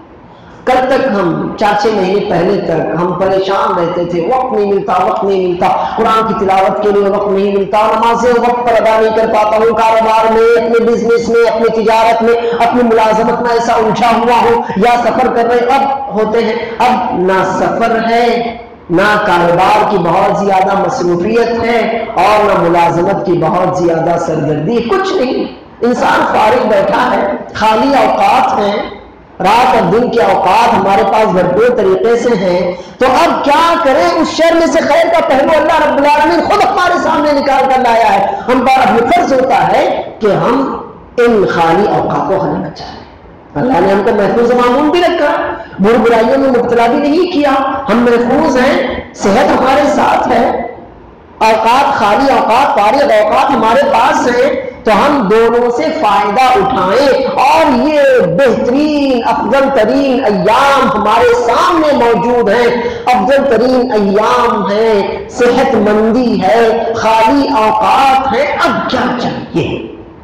کل تک ہم 4-6 مہینے پہلے تک ہم پریشان رہتے تھے، وقت نہیں ملتا، قرآن کی تلاوت کے لیے وقت نہیں ملتا، نمازیں وقت پر ادا نہیں کر پاتا ہوں، کاروبار میں، اپنے بزنس میں، اپنی تجارت میں، اپنی ملازمت میں ایسا الجھا ہوا ہوں، یا سفر کر رہے اب ہوتے ہیں، اب نہ سفر ہے، نہ کاروبار کی بہت زیادہ مصروفیت ہے، اور نہ ملازمت کی بہت زیادہ سرگردی، کچھ نہیں، انسان فارغ بیٹھا ہے، خالی اوقات ہیں، رات اور دن کے اوقات ہمارے پاس بھرپور طریقے سے ہیں، تو اب کیا کریں؟ اس شر میں سے خیر کا پہلو اللہ رب العالمین خود ہمارے سامنے نکال کر لایا ہے، ہم پر اب یہ فرض ہوتا ہے کہ ہم ان خالی اوقات کو خالی بچائیں۔ اللہ نے ہم کو محفوظ معمول بھی رکھا، بری برائیوں میں مبتلا بھی نہیں کیا، ہم محفوظ ہیں، صحت ہمارے ساتھ ہے، اوقات خالی اوقات، فارغ اوقات ہمارے پاس ہیں، تو ہم دونوں سے فائدہ اٹھائیں، اور یہ بہترین افضل ترین ایام ہمارے سامنے موجود ہیں، افضل ترین ایام ہیں، صحت مندی ہے، خالی اوقات ہیں، اب کیا چاہیے؟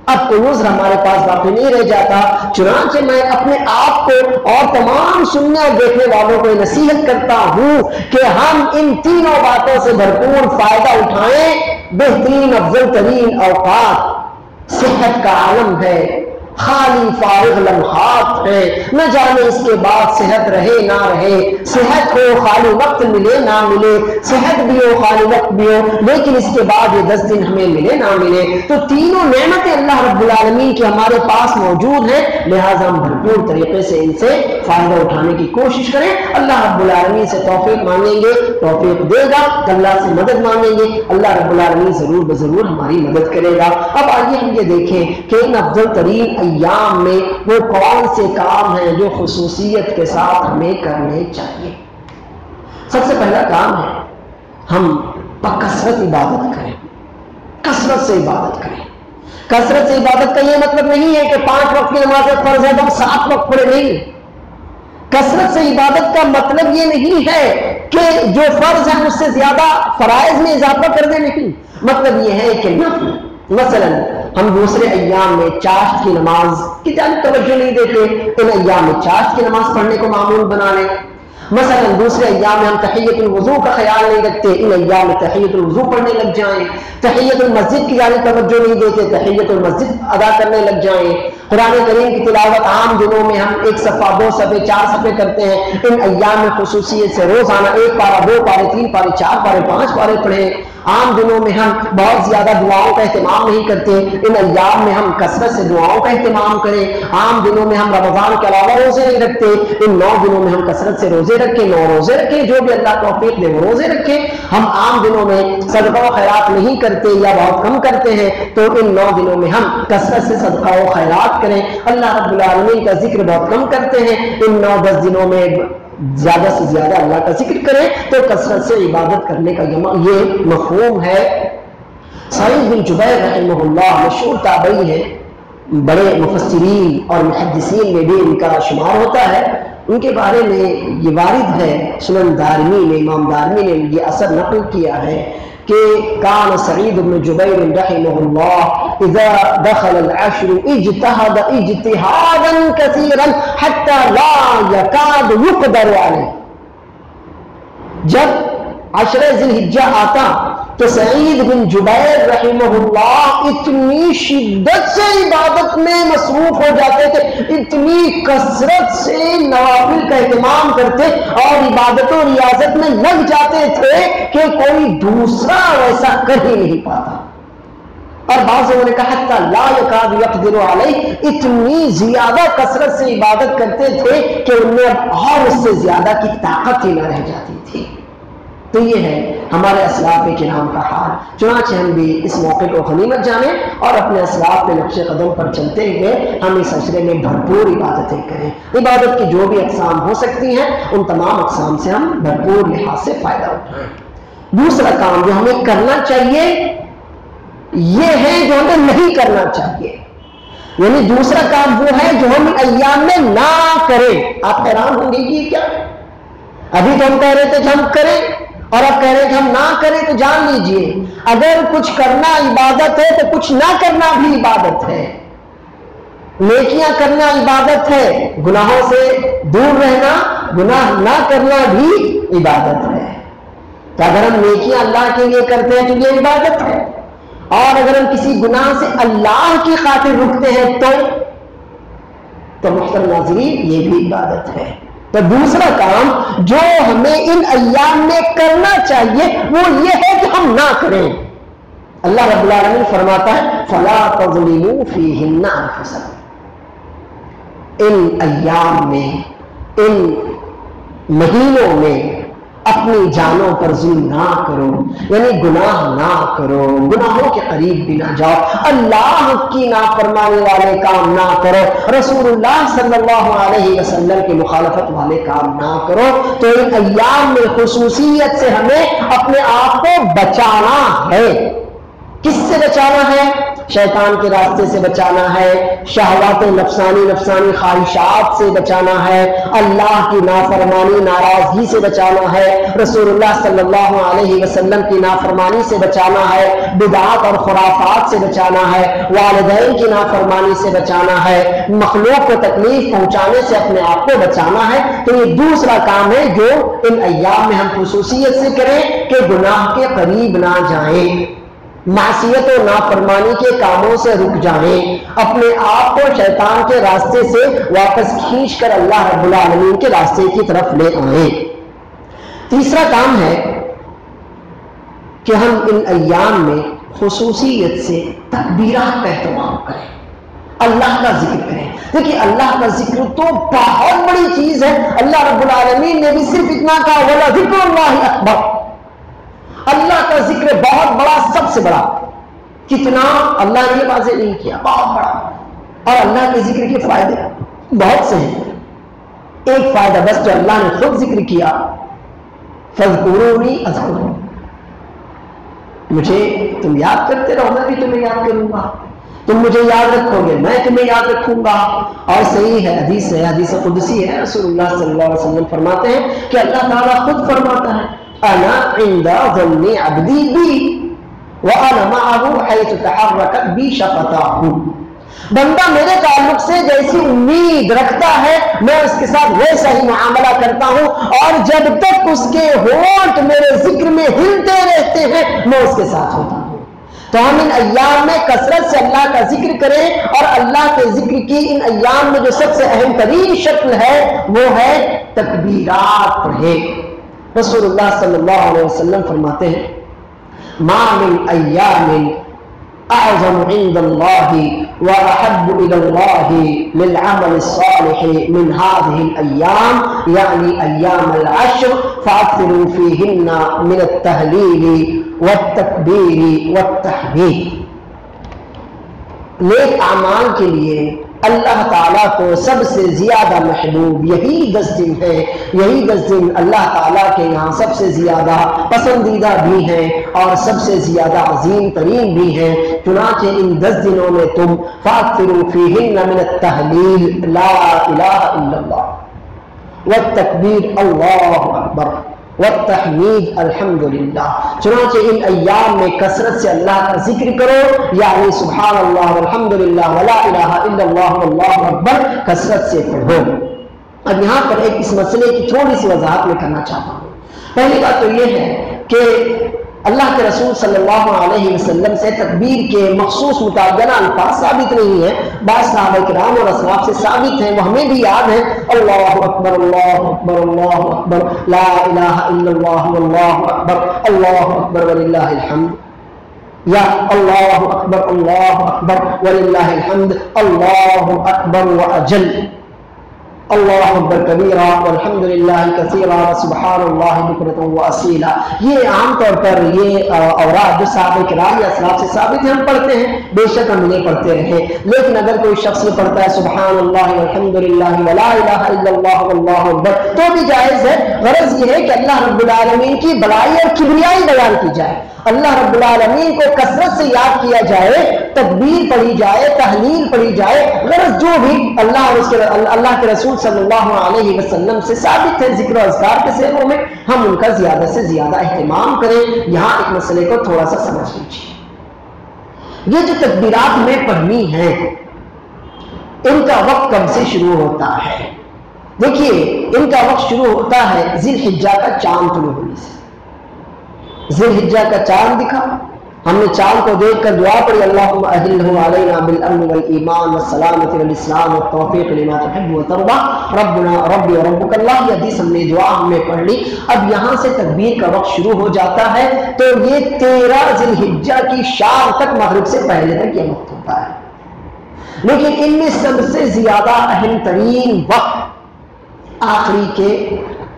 اب کوئی عذر ہمارے پاس باقی نہیں رہ جاتا۔ چنانچہ میں اپنے آپ کو اور تمام سننے اور دیکھنے والوں کو نصیحت کرتا ہوں کہ ہم ان تینوں باتوں سے بھرپور فائدہ اٹھائیں۔ بہترین افضل ترین اوقات صحت کا عالم ہے، خالی فارغ لمحات ہیں، نہ جانے اس کے بعد صحت رہے نہ رہے، صحت ہو خالی وقت ملے نہ ملے، صحت بھی ہو خالی وقت بھی ہو، لیکن اس کے بعد یہ 10 دن ہمیں ملے نہ ملے، تو تینوں نعمتیں اللہ رب العالمین کی ہمارے پاس موجود ہیں، لہٰذا ہم بھرپور طریقے سے ان سے فائدہ اٹھانے کی کوشش کریں۔ اللہ رب العالمین سے توفیق مانگیں گے، توفیق دے گا، اللہ سے مدد مانگیں گے، اللہ رب العالمین ضرور بضرور ہماری مدد کرے گا۔ اب آئیے ہم یہ دیکھیں کہ ان افضل ترین ایام میں وہ کون سے کام ہیں جو خصوصیت کے ساتھ ہمیں کرنے چاہیے۔ سب سے پہلا کام ہے ہم بکثرت عبادت کریں، کثرت سے عبادت کریں۔ کثرت سے عبادت کا یہ مطلب نہیں ہے کہ 5 وقت کی نماز فرض ہے تو ہم 7 وقت پڑھے، نہیں۔ کثرت سے عبادت کا مطلب یہ نہیں ہے کہ جو فرض ہے اس سے زیادہ فرائض میں اضافہ کر دے، نہیں، مطلب یہ ہے کہ نفل، مثلا ہم دوسرے ایام میں چاشت کی نماز کی جانب توجہ نہیں دیتے، ان ایام میں چاشت کی نماز پڑھنے کو معمول بنا لیں۔ مثلا دوسرے ایام میں ہم تحیت الوضو کا خیال نہیں رکھتے، ان ایام میں تحیت الوضو پڑھنے لگ جائیں۔ تحیت المسجد کی جانب توجہ نہیں دیتے، تحیت المسجد ادا کرنے لگ جائیں۔ قرآن کریم کی تلاوت عام دنوں میں ہم 1 صفحہ 2 صفحے 4 صفحے کرتے ہیں، ان ایام میں خصوصیت سے روزانہ 1 پارہ 2 پارے 3 پارے 4 پارے 5 پارے پڑھیں۔ عام دنوں میں ہم بہت زیادہ دعاؤں کا اہتمام نہیں کرتے، ان ایام میں ہم کثرت سے دعاؤں کا اہتمام کریں۔ عام دنوں میں ہم رمضان کے علاوہ روزے نہیں رکھتے، ان 9 دنوں میں ہم کثرت سے روزے رکھیں، 9 روزے رکھیں، جو بھی اللہ توفیق دے وہ روزے رکھیں۔ ہم عام دنوں میں صدقہ و خیرات نہیں کرتے یا بہت کم کرتے ہیں، تو ان 9 دنوں میں ہم کثرت سے صدقہ و خیرات کریں۔ اللہ رب العالمین کا ذکر بہت کم کرتے ہیں، ان 9-10 دنوں میں زیادہ سے زیادہ اللہ کا ذکر کریں، تو کثرت سے عبادت کرنے کا یہ مفہوم ہے۔ سعید بن جبیر رحمہ اللہ مشہور تابعی ہے، بڑے مفسرین اور محدثین میں بھی ان کا شمار ہوتا ہے۔ ان کے بارے میں یہ وارد ہے، سنن دارمی میں امام دارمی نے یہ اثر نقل کیا ہے کہ کان سعید بن جبیر رحمہ اللہ اذا دخل العشر اجتہد اجتہادا کثیرا حتی لا یکاد یقدر علیہ۔ جب عشر ذی الحجہ آتا تو سعید بن جبیر رحمہ اللہ اتنی شدت سے عبادت میں مصروف ہو جاتے تھے، اتنی کثرت سے نوافل کا اہتمام کرتے اور عبادت و ریاضت میں لگ جاتے تھے کہ کوئی دوسرا ویسا کر ہی نہیں پاتا۔ اور بعض لوگوں نے کہا حتی لا یکاد یقدر علیہ، اتنی زیادہ کثرت سے عبادت کرتے تھے کہ ان میں اب اور اس سے زیادہ کی طاقت ہی نہ رہ جاتی تھی۔ تو یہ ہے ہمارے اسلاف کرام کا حال۔ چنانچہ ہم بھی اس موقع کو غنیمت جانیں اور اپنے اسلاف کے نقش قدم پر چلتے ہوئے ہم اس عشرے میں بھرپور عبادتیں کریں۔ عبادت کی جو بھی اقسام ہو سکتی ہیں ان تمام اقسام سے ہم بھرپور لحاظ سے فائدہ اٹھائیں۔ دوسرا کام جو ہمیں کرنا چاہیے یہ ہے جو ہمیں نہیں کرنا چاہیے، یعنی دوسرا کام وہ ہے جو ہم ایام میں نہ کریں۔ آپ حیران ہوں گے کہ کیا، ابھی تو ہم کہہ رہے تھے کہ ہم کریں اور اب کہہ رہے ہیں کہ ہم نہ کریں، تو جان لیجئے اگر کچھ کرنا عبادت ہے تو کچھ نہ کرنا بھی عبادت ہے۔ نیکیاں کرنا عبادت ہے، گناہوں سے دور رہنا، گناہ نہ کرنا بھی عبادت ہے۔ تو اگر ہم نیکیاں اللہ کے لیے کرتے ہیں تو یہ عبادت ہے، اور اگر ہم کسی گناہ سے اللہ کی خاطر رکتے ہیں تو محترم ناظرین یہ بھی عبادت ہے۔ تو دوسرا کام جو ہمیں ان ایام میں کرنا چاہیے وہ یہ ہے کہ ہم نہ کریں۔ اللہ رب العالمین فرماتا ہے فَلَا تَظْلِمُوا فِيهِنَّ أَنفُسَكُمْ، ان ایام میں، ان مہینوں میں اپنی جانوں پر ظلم نہ کرو، یعنی گناہ نہ کرو، گناہوں کے قریب بھی نہ جاؤ، اللہ کی نافرمانی والے کام نہ کرو، رسول اللہ صلی اللہ علیہ وسلم کی مخالفت والے کام نہ کرو۔ تو ان ایام میں خصوصیت سے ہمیں اپنے آپ کو بچانا ہے۔ کس سے بچانا ہے؟ شیطان کے راستے سے بچانا ہے، شہوات نفسانی خواہشات سے بچانا ہے، اللہ کی نافرمانی ناراضگی سے بچانا ہے، رسول اللہ صلی اللہ علیہ وسلم کی نافرمانی سے بچانا ہے، بدعات اور خرافات سے بچانا ہے، والدین کی نافرمانی سے بچانا ہے، مخلوق کو تکلیف پہنچانے سے اپنے آپ کو بچانا ہے۔ تو یہ دوسرا کام ہے جو ان ایام میں ہم خصوصیت سے کریں کہ گناہ کے قریب نہ جائیں، معصیت و نافرمانی کے کاموں سے رک جائیں، اپنے آپ کو شیطان کے راستے سے واپس کھینچ کر اللہ رب العالمین کے راستے کی طرف لے آئیں۔ تیسرا کام ہے کہ ہم ان ایام میں خصوصیت سے تکبیرات کا اہتمام کریں، اللہ کا ذکر کریں۔ دیکھیے اللہ کا ذکر تو بہت بڑی چیز ہے، اللہ رب العالمین نے بھی صرف اتنا کہا وَلَذِكْرُ اللَّهِ أَكْبَرُ، اللہ کا ذکر بہت بڑا، سب سے بڑا۔ کتنا اللہ نے واضح نہیں کیا، بہت بڑا۔ اور اللہ کے ذکر کے فائدے بہت سے ہیں، ایک فائدہ بس جو اللہ نے خود ذکر کیا، فَاذْكُرُونِي أَذْكُرْكُمْ، مجھے تم یاد کرتے رہو میں بھی تمہیں یاد کروں گا۔ تم مجھے یاد رکھو گے میں تمہیں یاد رکھوں گا۔ اور صحیح ہے، حدیث ہے، حدیث قدسی ہے، رسول اللہ صلی اللہ علیہ وسلم فرماتے ہیں کہ اللہ تعالیٰ خود فرماتا ہے انا عند ظن عبدی بی وانا معه حيث تحركت بی شفتاه، بندہ میرے تعلق سے جیسی امید رکھتا ہے میں اس کے ساتھ ویسا ہی معاملہ کرتا ہوں، اور جب تک اس کے ہونٹ میرے ذکر میں ہلتے رہتے ہیں میں اس کے ساتھ ہوتا ہوں۔ تو ہم ان ایام میں کثرت سے اللہ کا ذکر کریں، اور اللہ کے ذکر کی ان ایام میں جو سب سے اہم ترین شکل ہے وہ ہے تکبیرات پڑھیں۔ رسول اللہ صلی اللہ علیہ وسلم فرماتے ہیں ما من ایام اعظم عند اللہ واحب الى اللہ للعمل الصالح من هذه الايام یعنی ایام العشر فاکثروا فیہن من التہلیل والتکبیر والتحمید۔ نیک اعمال کے لیے اللہ تعالیٰ کو سب سے زیادہ محبوب یہی 10 دن ہے، یہی 10 دن اللہ تعالیٰ کے یہاں سب سے زیادہ پسندیدہ بھی ہیں اور سب سے زیادہ عظیم ترین بھی ہیں۔ چنانچہ ان 10 دنوں میں تم فاکثروا فیہن من التہلیل لا الہ الا اللہ والتکبیر اللہ اکبر والتحمید الحمدللہ، چنانچہ ان ایام میں کثرت سے اللہ کا ذکر کرو، یعنی سبحان اللہ والحمدللہ ولا الہ الا اللہ واللہ اکبر کثرت سے پڑھو۔ اب یہاں پر ایک اس مسئلے کی تھوڑی سی وضاحت میں کرنا چاہتا ہوں۔ پہلی بات تو یہ ہے کہ اللہ کے رسول صلی اللہ علیہ وسلم سے تکبیر کے مخصوص متعینہ الفاظ ثابت نہیں ہیں، بعض صحابہ کرام اور اسلاف سے ثابت ہیں، وہ ہمیں بھی یاد ہیں، اللہ اکبر اللہ اکبر اللہ اکبر لا الہ الا اللہ واللہ اکبر اللہ اکبر وللہ الحمد، یا اللہ اکبر وللہ الحمد اللہ اکبر واجل، اللہ اکبر کبیرہ والحمدللہ کثیرہ وسبحان اللہ بکرۃ واصیلا۔ یہ عام طور پر یہ اوراد جو صحابہ کرام یا اسلاف سے ثابت ہیں ہم پڑھتے ہیں، بے شک ہم انہیں پڑھتے رہے، لیکن اگر کوئی شخص یہ پڑھتا ہے سبحان اللہ والحمدللہ ولا الہ الا اللہ واللہ اکبر تو بھی جائز ہے۔ غرض یہ ہے کہ اللہ رب العالمین کی بڑائی اور کبریائی بیان کی جائے، اللہ رب العالمین کو کثرت سے یاد کیا جائے، تکبیر پڑھی جائے، تحلیل پڑھی جائے، غرض جو بھی اللہ کے رسول صلی اللہ علیہ وسلم سے ثابت ہے ذکر و اذکار کے سیروں میں، ہم ان کا زیادہ سے زیادہ اہتمام کریں۔ یہاں ایک مسئلے کو تھوڑا سا سمجھ لیجیے، یہ جو تکبیرات میں پڑھنی ہیں ان کا وقت کب سے شروع ہوتا ہے؟ دیکھیے ان کا وقت شروع ہوتا ہے ذی الحجہ کا چاند طلوع ہونے سے۔ ذی الحجہ کا چاند دکھا، ہم نے چاند کو دیکھ کر دعا پڑھی اللہم اہلہ علینا بالامن والایمان والسلامۃ والاسلام والتوفیق لما تحب وترضى ربنا ربی وربک اللہ، یہ حدیث ہم نے دعا ہم نے پڑھ لی۔ اب یہاں سے تکبیر کا وقت شروع ہو جاتا ہے تو یہ 13 ذی الحجہ کی شام تک، مغرب سے پہلے تک یہ وقت ہوتا ہے، لیکن ان میں سب سے زیادہ اہم ترین وقت آخری کے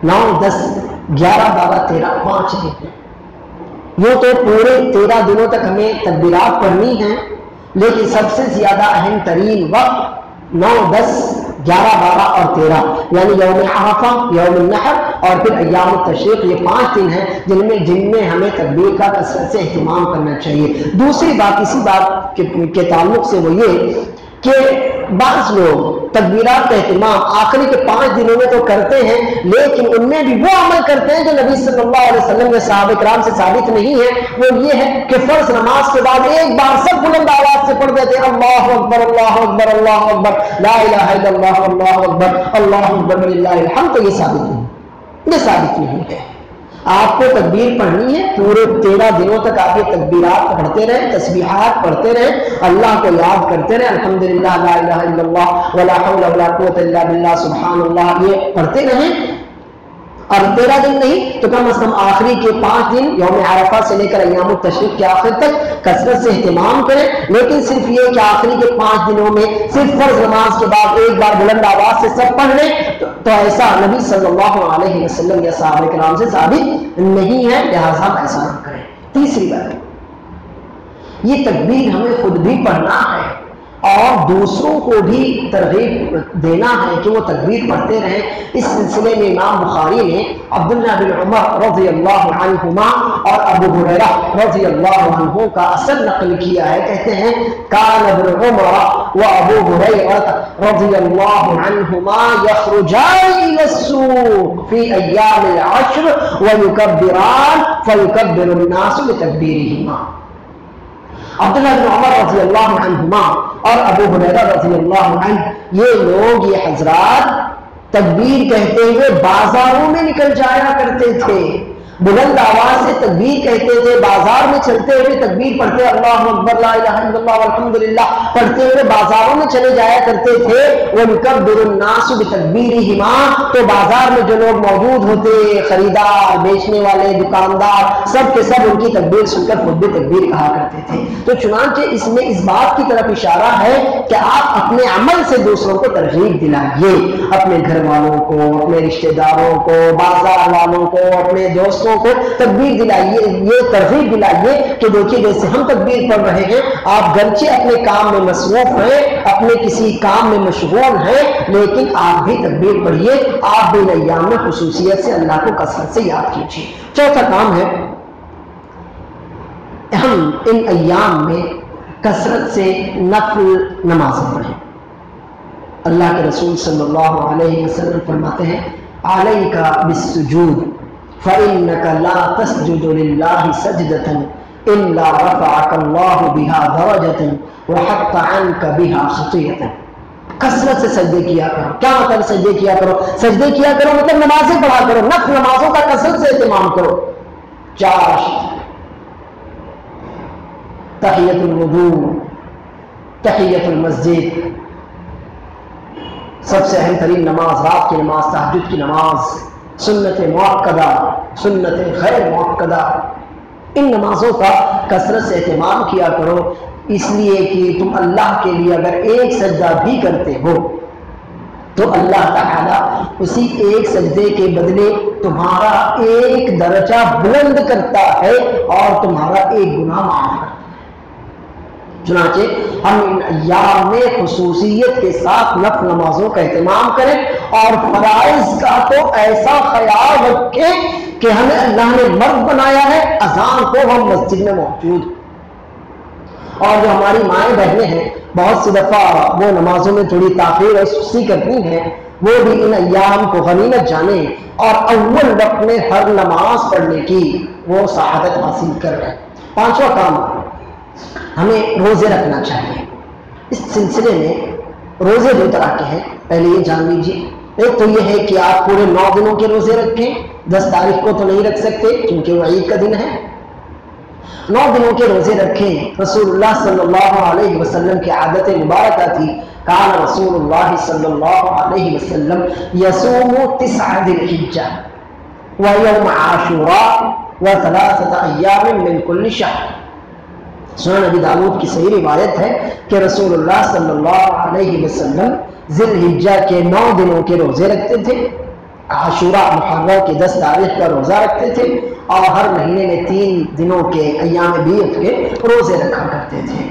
9 10 11 12 13 5 دن۔ یوں تو پورے 13 دنوں تک ہمیں تکبیرات پڑھنی ہیں، لیکن سب سے زیادہ اہم ترین وقت 9 10 11 12 اور 13 یعنی یوم عرفہ، یوم النحر اور پھر ایام التشریق، یہ 5 دن ہیں جن میں ہمیں تکبیر کا کثرت سے اہتمام کرنا چاہیے۔ دوسری بات اسی بات کے تعلق سے وہ یہ کہ بعض لوگ تکبیرات کا اہتمام آخری کے 5 دنوں میں تو کرتے ہیں، لیکن ان میں بھی وہ عمل کرتے ہیں جو نبی صلی اللہ علیہ وسلم کے صحابہ کرام سے ثابت نہیں ہے۔ وہ یہ ہے کہ فرض نماز کے بعد ایک بار سب بلند آواز سے پڑھ دیتے ہیں اللہ اکبر اللہ اکبر اللہ اکبر لا الہ الا اللہ اللہ اکبر اللہ اکبر وللہ الحمد، تو یہ ثابت نہیں ہے۔ آپ کو تکبیر پڑھنی ہے، پورے 13 دنوں تک آپ یہ تکبیرات پڑھتے رہیں، تسبیحات پڑھتے رہیں، اللہ کو یاد کرتے رہیں، الحمدللہ لا الہ الا اللہ ولا حول ولا قوت الا باللہ سبحان اللہ، یہ پڑھتے رہیں۔ اور 13 دن نہیں تو کم از کم آخری کے 5 دن یوم عرفہ سے لے کر ایام التشریق کے آخر تک کثرت سے اہتمام کریں، لیکن صرف یہ کہ آخری کے 5 دنوں میں صرف فرض نماز کے بعد ایک بار بلند آواز سے سب پڑھ لیں تو ایسا نبی صلی اللہ علیہ وسلم یا صحابہ کرام سے ثابت نہیں ہے، لہٰذا ہم ایسا نہ کریں۔ تیسری بات، یہ تکبیر ہمیں خود بھی پڑھنا ہے اور دوسروں کو بھی ترغیب دینا ہے کہ وہ تکبیر پڑھتے رہیں۔ اس سلسلے میں امام بخاری نے عبداللہ بن عمر رضی اللہ عنہما اور ابو ہریرہ رضی اللہ عنہ کا اثر نقل کیا ہے، کہتے ہیں کان ابن عمر و ابو ہریرہ رضی اللہ عنہما یخرجان الی السوق فی ایام العشر ویکبران فیکبر الناس بتکبیرہما۔ عبداللہ بن عمر رضی اللہ عنہما اور ابو ہریرہ رضی اللہ عنہ یہ لوگ، یہ حضرات تکبیر کہتے ہوئے بازاروں میں نکل جایا کرتے تھے، بلند آواز سے تکبیر کہتے تھے، بازار میں چلتے ہوئے تکبیر پڑھتے، اللہ اکبر لا الہ الا اللہ والحمدللہ پڑھتے ہوئے بازاروں میں چلے جایا کرتے تھے۔ وَيُكَبِّرُ النَّاسُ بِتَكْبِيرِهِمَا، تو بازار میں جو لوگ موجود ہوتے، خریدار، بیچنے والے، دکاندار، سب کے سب ان کی تکبیر سن کر خود بھی تکبیر کہا کرتے تھے۔ تو چنانچہ اس میں اس بات کی طرف اشارہ ہے کہ آپ اپنے عمل سے دوسروں کو ترغیب دلائیے، اپنے گھر والوں کو، اپنے رشتہ داروں کو، بازار والوں کو، اپنے دوستوں کو تکبیر دلائیے، یہ ترغیب دلائیے کہ دیکھیے جیسے ہم تکبیر پڑھ رہے ہیں، آپ گرچہ اپنے کام میں مصروف ہیں، اپنے کسی کام میں مشغول ہیں، لیکن آپ بھی تکبیر پڑھیے، آپ بھی ان ایام میں خصوصیت سے اللہ کو کثرت سے یاد کیجیے۔ چوتھا کام ہے ہم ان ایام میں کثرت سے نفل نمازیں پڑھیں۔ اللہ کے رسول صلی اللہ علیہ وسلم فرماتے ہیں علیک بالسجود فإنك لا تسجد لله سجدة إلا رفعك الله بها درجة وحط عنك بها خطيئة۔ کثرت سے سجدے کیا کرو۔ کیا مطلب سجدے کیا کرو؟ سجدے کیا کرو مطلب نمازیں پڑھا کرو، نفل نمازوں کا کثرت سے اہتمام کرو۔ 4 تحیۃ الوضوء، تحیۃ المسجد، سب سے اہم ترین نماز رات کی نماز، تہجد کی نماز، سنت موقدہ، سنت غیر موقدہ، ان نمازوں کا کثرت سے اہتمام کیا کرو، اس لیے کہ تم اللہ کے لیے اگر ایک سجدہ بھی کرتے ہو تو اللہ تعالیٰ اسی ایک سجدے کے بدلے تمہارا ایک درجہ بلند کرتا ہے اور تمہارا ایک گناہ معاف کرتا ہے۔ چنانچہ ہم ان ایام میں خصوصیت کے ساتھ نفل نمازوں کا اہتمام کریں اور فرائض کا تو ایسا خیال رکھیں کہ ہمیں اللہ نے مرد بنایا ہے، اذان کو ہم مسجد میں موجود، اور جو ہماری مائیں بہنیں ہیں بہت سی دفعہ وہ نمازوں میں تھوڑی تاخیر اور سستی کرتی ہیں، وہ بھی ان ایام کو غنیمت جانیں اور اول وقت میں ہر نماز پڑھنے کی وہ سعادت حاصل کر رہے ہیں۔ 5واں کام، ہمیں روزے رکھنا چاہیے۔ اس سلسلے میں روزے 2 طرح کے ہیں، پہلے یہ جان لیجیے۔ ایک تو یہ ہے کہ آپ پورے 9 دنوں کے روزے رکھیں، 10 تاریخ کو تو نہیں رکھ سکتے کیونکہ وہ عید کا دن ہے، 9 دنوں کے روزے رکھیں۔ رسول اللہ صلی اللہ علیہ وسلم کی عادت مبارکہ تھی، کان رسول اللہ صلی اللہ علیہ وسلم یصوم 9 ذی الحجہ ویوم عاشوراء و3 ایام من کل شہر۔ سنن ابی داؤد کی صحیح روایت ہے کہ رسول اللہ صلی اللہ علیہ وسلم ذی الحجہ کے 9 دنوں کے روزے رکھتے تھے، عاشوراء محرم کی 10 تاریخ کا روزہ رکھتے تھے، اور ہر مہینے میں 3 دنوں کے ایام بیعت کے روزے رکھا کرتے تھے۔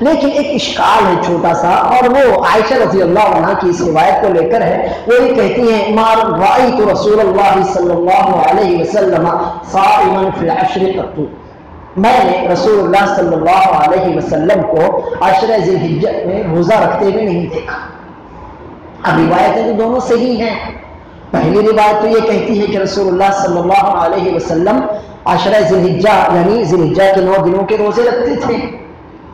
لیکن ایک اشکال ہے چھوٹا سا، اور وہ عائشہ رضی اللہ عنہ کی اس روایت کو لے کر ہے۔ وہ یہ کہتی ہیں ما رأیت رسول اللہ صلی اللہ علیہ وسلم صائما فی العشر قط، میں نے رسول اللہ صلی اللہ علیہ وسلم کو عشر ذی الحجہ میں روزہ رکھتے ہوئے نہیں دیکھا۔ اب روایتیں تو دونوں صحیح ہیں۔ پہلی روایت تو یہ کہتی ہے کہ رسول اللہ صلی اللہ علیہ وسلم عشر ذی الحجہ یعنی ذی الحجہ کے 9 دنوں کے روزے رکھتے تھے،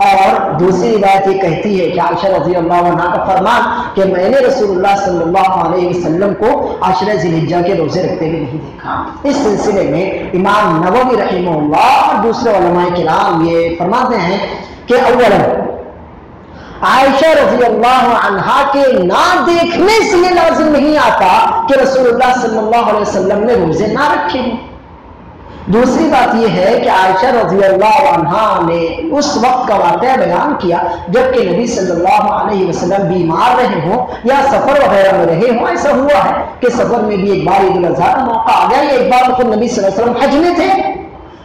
اور دوسری روایت یہ کہتی ہے کہ عائشہ رضی اللہ عنہ کا فرمان کہ میں نے رسول اللہ صلی اللہ علیہ وسلم کو عشر ذی الحجہ کے روزے رکھتے ہوئے نہیں دیکھا۔ اس سلسلے میں امام نووی رحمہ اللہ اور دوسرے علماء کرام یہ فرماتے ہیں کہ اولا عائشہ رضی اللہ عنہا کے نہ دیکھنے سے یہ لازم نہیں آتا کہ رسول اللہ صلی اللہ علیہ وسلم نے روزے نہ رکھے ہوں۔ دوسری بات یہ ہے کہ عائشہ رضی اللہ عنہا نے اس وقت کا واقعہ بیان کیا جبکہ نبی صلی اللہ علیہ وسلم بیمار رہے ہوں یا سفر وغیرہ میں رہے ہوں۔ ایسا ہوا ہے کہ سفر میں بھی ایک بار عید الاضحیٰ کا موقع آ گیا، یا ایک بار خود نبی صلی اللہ علیہ وسلم حج میں تھے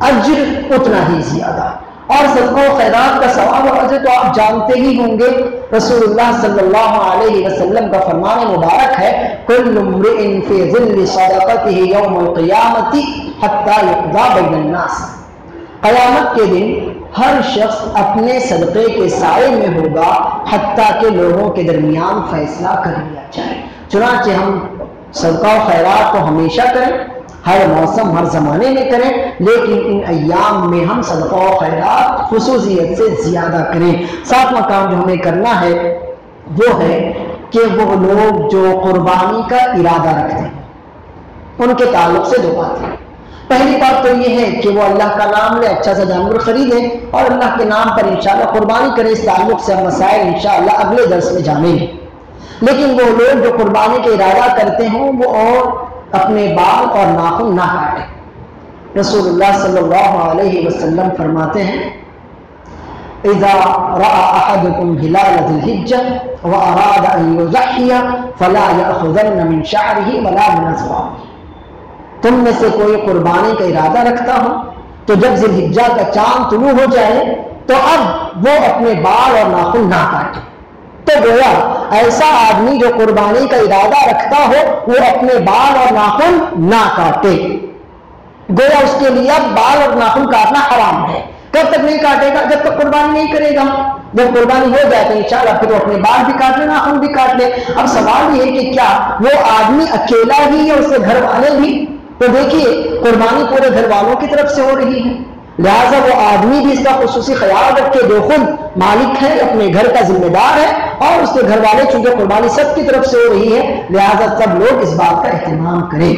اجر اتنا ہی زیادہ. اور صدقہ و خیرات کا ثواب اور اجر تو آپ جانتے ہی ہوں گے. رسول اللہ صلی اللہ علیہ وسلم کا فرمان مبارک ہے کل امرئ فی ظل صدقتہ یوم القیامۃ حتی یقضی بین الناس. قیامت کے دن ہر شخص اپنے صدقے کے سائے میں ہوگا حتیٰ کہ لوگوں کے درمیان فیصلہ کر لیا جائے. چنانچہ ہم صدقہ و خیرات کو ہمیشہ کریں, ہر موسم ہر زمانے میں کریں, لیکن ان ایام میں ہم صدقہ و خیرات خصوصیت سے زیادہ کریں. ساتواں کام جو ہمیں کرنا ہے وہ ہے کہ وہ لوگ جو قربانی کا ارادہ رکھتے ہیں ان کے تعلق سے 2 باتیں. پہلی بات تو یہ ہے کہ وہ اللہ کا نام لے, اچھا سا جانور خریدیں اور اللہ کے نام پر انشاءاللہ قربانی کریں. اس تعلق سے ہم مسائل انشاءاللہ اگلے درس میں جانیں گے. لیکن وہ لوگ جو قربانی کا ارادہ کرتے ہوں وہ اور اپنے بال اور ناخن نہ کاٹیں. رسول اللہ صلی اللہ علیہ وسلم فرماتے ہیں اذا رأى احدكم هلال ذي الحجة واراد ان يضحي فلا يأخذن من شعره ولا من اظفاره. تم میں سے کوئی قربانی کا ارادہ رکھتا ہو تو جب ذی الحجہ کا چاند طلوع ہو جائے تو اب وہ اپنے بال اور ناخن نہ کاٹے. تو گویا ایسا آدمی جو قربانی کا ارادہ رکھتا ہو وہ اپنے بال اور ناخن نہ کاٹے. گویا اس کے لیے اب بال اور ناخن کاٹنا حرام ہے. کب تک نہیں کاٹے گا؟ جب تک قربانی نہیں کرے گا. جب قربانی ہو جائے تو انشاءاللہ پھر وہ اپنے بال بھی کاٹ لے, ناخن بھی کاٹ لے. اب سوال یہ ہے کہ کیا وہ آدمی اکیلا ہی ہے, اس کے گھر والے بھی؟ تو دیکھیے قربانی پورے گھر والوں کی طرف سے ہو رہی ہے, لہٰذا وہ آدمی بھی اس کا خصوصی خیال رکھے. جو خود مالک ہے, اپنے گھر کا ذمہ دار ہے, اور اس کے گھر والے چونکہ قربانی سب کی طرف سے ہو رہی ہے لہٰذا سب لوگ اس بات کا اہتمام کریں.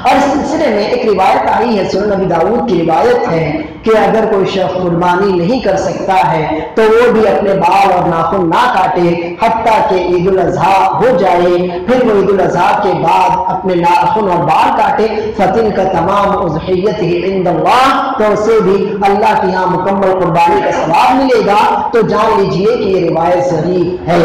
اور اس سلسلے میں ایک روایت آئی ہے, سنن نبی داؤد کی روایت ہے کہ اگر کوئی شخص قربانی نہیں کر سکتا ہے تو وہ بھی اپنے بال اور ناخن نہ کاٹے حتیٰ کہ عید الاضحیٰ ہو جائے. پھر وہ عید الاضحیٰ کے بعد اپنے ناخن اور بال کاٹے. فتن کا تمام اضحیت ہی عند اللہ, تو اسے بھی اللہ کے یہاں مکمل قربانی کا ثواب ملے گا. تو جان لیجئے کہ یہ روایت صحیح ہے.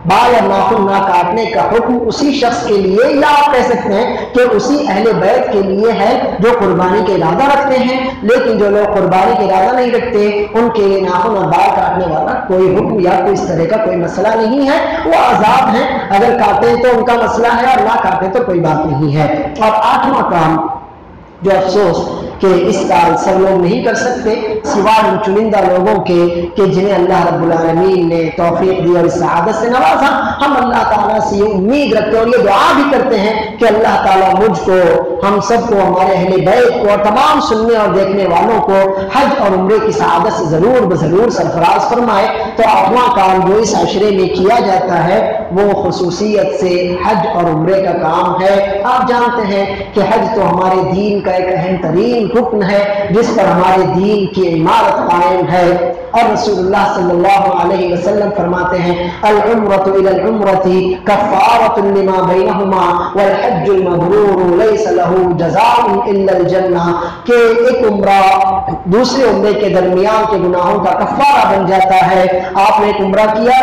بال اور ناخن نہ کاٹنے کا حکم اسی شخص کے لیے, یا آپ کہہ سکتے ہیں کہ اسی اہل بیت کے لیے ہے جو قربانی کا ارادہ رکھتے ہیں. لیکن جو لوگ قربانی کا ارادہ نہیں رکھتے ان کے لیے ناخن اور بال کاٹنے والا کوئی حکم یا کوئی اس طرح کا کوئی مسئلہ نہیں ہے. وہ آزاد ہیں, اگر کاٹیں تو ان کا مسئلہ ہے اور نہ کاٹیں تو کوئی بات نہیں ہے. اور 8واں کام جو افسوس کہ اس سال سب لوگ نہیں کر سکتے سوائے ان چنندہ لوگوں کے کہ جنہیں اللہ رب العالمین نے توفیق دی اور اس سعادت سے نوازا. ہم اللہ تعالیٰ سے یہ امید رکھتے ہیں اور یہ دعا بھی کرتے ہیں کہ اللہ تعالیٰ مجھ کو, ہم سب کو, ہمارے اہل بیت کو اور تمام سننے اور دیکھنے والوں کو حج اور عمرے کی سعادت سے ضرور بضرور سرفراز فرمائے. تو 8واں کام جو اس عشرے میں کیا جاتا ہے وہ خصوصیت سے حج اور عمرے کا کام ہے. آپ جانتے ہیں کہ حج تو ہمارے دین کا ایک اہم ترین رکن ہے جس پر ہمارے دین کی عمارت قائم ہے. اور رسول اللہ صلی اللہ علیہ وسلم فرماتے ہیں العمرۃ الی العمرۃ کفارۃ لما بینہما والحج المبرور لیس له جزاء الا الجنہ, کہ ایک عمرہ دوسرے عمرے کے درمیان کے گناہوں کا کفارہ بن جاتا ہے. آپ نے ایک عمرہ کیا,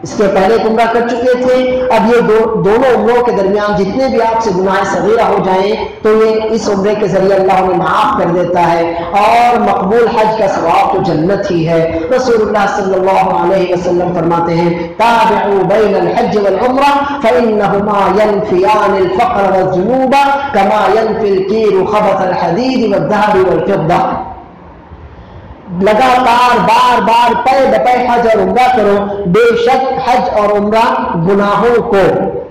اس کے پہلے ایک عمرہ کر چکے تھے, اب یہ دونوں عمروں کے درمیان جتنے بھی آپ سے گناہ صغیرہ ہو جائیں تو یہ اس عمرے کے ذریعے اللہ انہیں معاف کر دیتا ہے. اور مقبول حج کا ثواب تو جنت ہی ہے. رسول اللہ صلی اللہ علیہ وسلم فرماتے ہیں تابعوا بین الحج والعمرہ فإنہما ينفیان الفقر والذنوب کما ينفی الکیر خبث الحدید والذهب والفضہ. لگاتار بار بار پے بپے حج اور عمرہ کرو, بے شک حج اور عمرہ گناہوں کو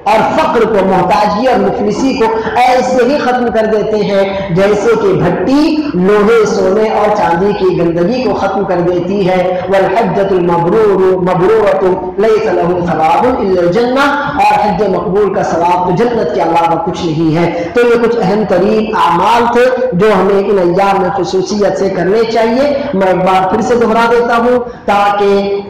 اور فقر کو, محتاجی اور مفلسی کو ایسے ہی ختم کر دیتے ہیں جیسے کہ بھٹی لوہے, سونے اور چاندی کی گندگی کو ختم کر دیتی ہے. والحجۃ المبرور مبرورۃ لیس له ثواب الا الجنہ, اور حج مقبول کا ثواب تو جنت کے علاوہ کچھ نہیں ہے. تو یہ کچھ اہم ترین اعمال تھے جو ہمیں ان ایام میں خصوصیت سے کرنے چاہیے. میں ایک بار پھر سے دہرا دیتا ہوں تاکہ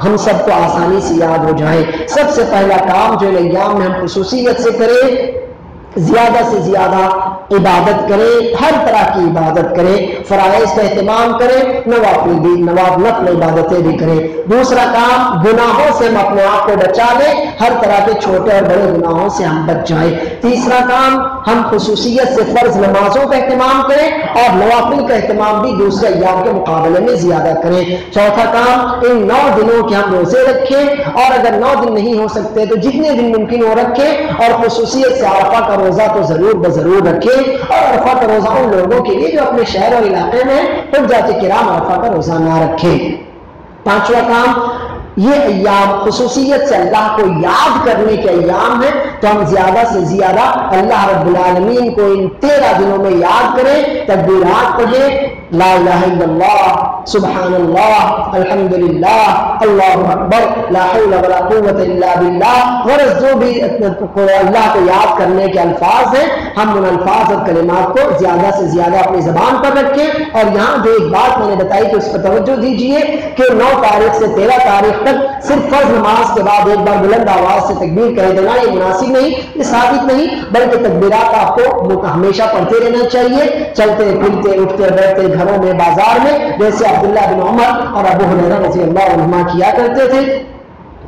ہم سب کو آسانی سے یاد ہو جائے. سب سے پہلا کام جو ایام میں ہم خصوصیت سے کریں زیادہ سے زیادہ عبادت کریں، ہر طرح کی عبادت کریں، فرائض کا اہتمام کریں، نفل عبادتیں بھی کریں۔ دوسرا کام، گناہوں سے ہم اپنے آپ کو بچا لیں، ہر طرح کے چھوٹے اور بڑے گناہوں سے ہم بچ جائیں۔ تیسرا کام، ہم خصوصیت سے فرض نمازوں کا اہتمام کریں اور نوافل کا اہتمام بھی دوسرے ایام کے مقابلے میں زیادہ کریں۔ چوتھا کام، ان 9 دنوں کے ہم روزے رکھیں، اور اگر 9 دن نہیں ہو سکتے تو جتنے دن ممکن ہو رکھیں، اور خصوصیت سے عرفہ کا روزہ تو ضرور رکھیں، اور عرفہ کا روزہ ان لوگوں کے لیے جو اپنے شہر اور علاقے میں حجاج کرام عرفہ کا روزہ نہ رکھیں۔ پانچواں کام، یہ ایام خصوصیت سے اللہ کو یاد کرنے کے ایام ہیں، تو ہم زیادہ سے زیادہ اللہ رب العالمین کو ان 13 دنوں میں یاد کریں، تکبیرات پڑھیں، لا الہ الا اللہ، سبحان اللہ، الحمدللہ، اللہ اکبر، لا حول ولا قوت الا باللہ، غرض جو بھی اللہ کو یاد کرنے کے الفاظ ہیں، ہم ان الفاظ اور کلمات کو زیادہ سے زیادہ اپنی زبان پر رکھیں۔ اور یہاں جو ایک بات میں نے بتائی کہ اس پر توجہ دیجئے کہ 9 تاریخ سے 13 تاریخ تک صرف فرض نماز کے بعد ایک بار بلند آواز سے تکبیر کہہ دینا یہ مناسب نہیں، یہ ثابت نہیں، بلکہ تکبیرات آپ کو ہمیشہ پڑھتے رہنا چاہیے، چلتے پھرتے اٹھتے بیٹھتے گھروں میں بازار میں، جیسے عبداللہ بن عمر اور ابو ہریرہ رضی اللہ عنہما کیا کرتے تھے۔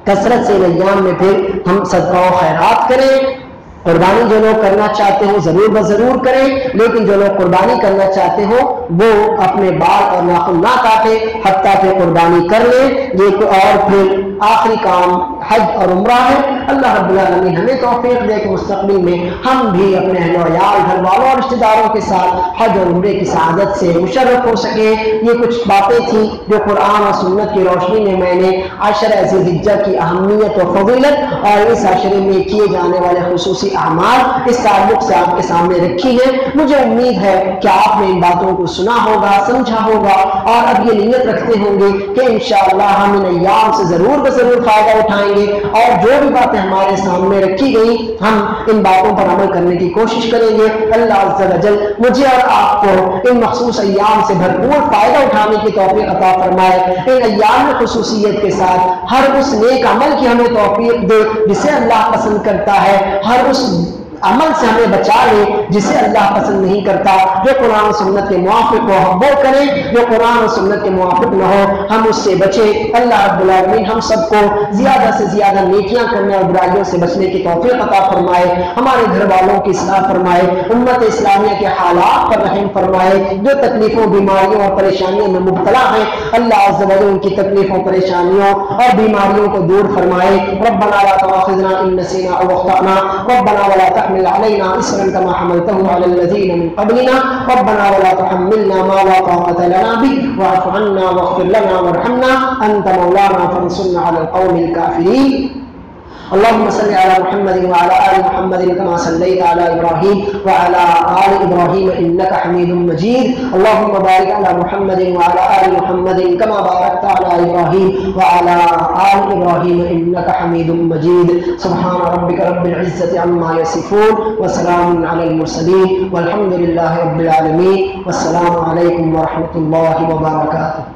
کثرت سے ایام میں پھر ہم صدقہ و خیرات کریں، قربانی جو لوگ کرنا چاہتے ہو ضرور کریں، لیکن جو لوگ قربانی کرنا چاہتے ہو وہ اپنے بال اور ناخن نہ کاٹیں حتیٰ کہ قربانی کر لیں۔ یہ اور پھر آخری کام حج اور عمرہ ہے۔ اللہ رب العالمین ہمیں توفیق دے کہ مستقبل میں ہم بھی اپنے اہل و عیال، گھر والوں اور رشتہ داروں کے ساتھ حج اور عمرے کی سعادت سے مشرف ہو سکیں۔ یہ کچھ باتیں تھیں جو قرآن اور سنت کی روشنی میں میں نے عشرہ ذی الحجہ کی اہمیت و فضیلت اور اس عشرے میں کیے جانے والے خصوصی اعمال اس تعلق سے آپ کے سامنے رکھی ہے۔ مجھے امید ہے کہ آپ نے ان باتوں کو سنا ہوگا، سمجھا ہوگا، اور اب یہ نیت رکھتے ہوں گے کہ انشاءاللہ ہم ان ایام سے ضرور فائدہ اٹھائیں گے، اور جو بھی باتیں ہمارے سامنے رکھی گئی ہم ان باتوں پر عمل کرنے کی کوشش کریں گے۔ اللہ عز و جل مجھے اور آپ کو ان مخصوص ایام سے بھرپور فائدہ اٹھانے کی توفیق عطا فرمائے۔ ان ایام میں خصوصیت کے ساتھ ہر اس نیک عمل کی ہمیں توفیق دے جسے اللہ پسند کرتا ہے، ہر اس عمل سے ہمیں بچا لے جسے اللہ پسند نہیں کرتا۔ جو قرآن و سنت کے موافق ہو ہم وہ کریں، جو قرآن و سنت کے موافق نہ ہو ہم اس سے بچیں۔ اللہ رب العالمین ہم سب کو زیادہ سے زیادہ نیکیاں کرنے اور برائیوں سے بچنے کی توفیق عطا فرمائے، ہمارے گھر والوں کی اصلاح فرمائے، امت اسلامیہ کے حالات پر رحم فرمائے۔ جو تکلیفوں، بیماریوں اور پریشانیوں میں مبتلا ہیں اللہ عز و جل ان کی تکلیفوں، پریشانیوں اور بیماریوں کو دور فرمائے۔ ربنا لا تؤاخذنا ان نسینا او اخطأنا، ربنا ولا تحمل علينا إصرا كما حملته على الذين من قبلنا، ربنا ولا تحملنا ما لا طاقة لنا به واعف عنا واغفر لنا وارحمنا أنت مولانا فانصرنا على القوم الكافرين۔ اللهم صل على محمد وعلى آل محمد كما صليت على إبراهيم وعلى آل إبراهيم إنك حميد مجيد، اللهم بارك على محمد وعلى آل محمد كما باركت على إبراهيم وعلى آل إبراهيم إنك حميد مجيد۔ سبحان ربك رب العزة عما يصفون وسلام على المرسلين والحمد لله رب العالمين، والسلام عليكم ورحمة الله وبركاته۔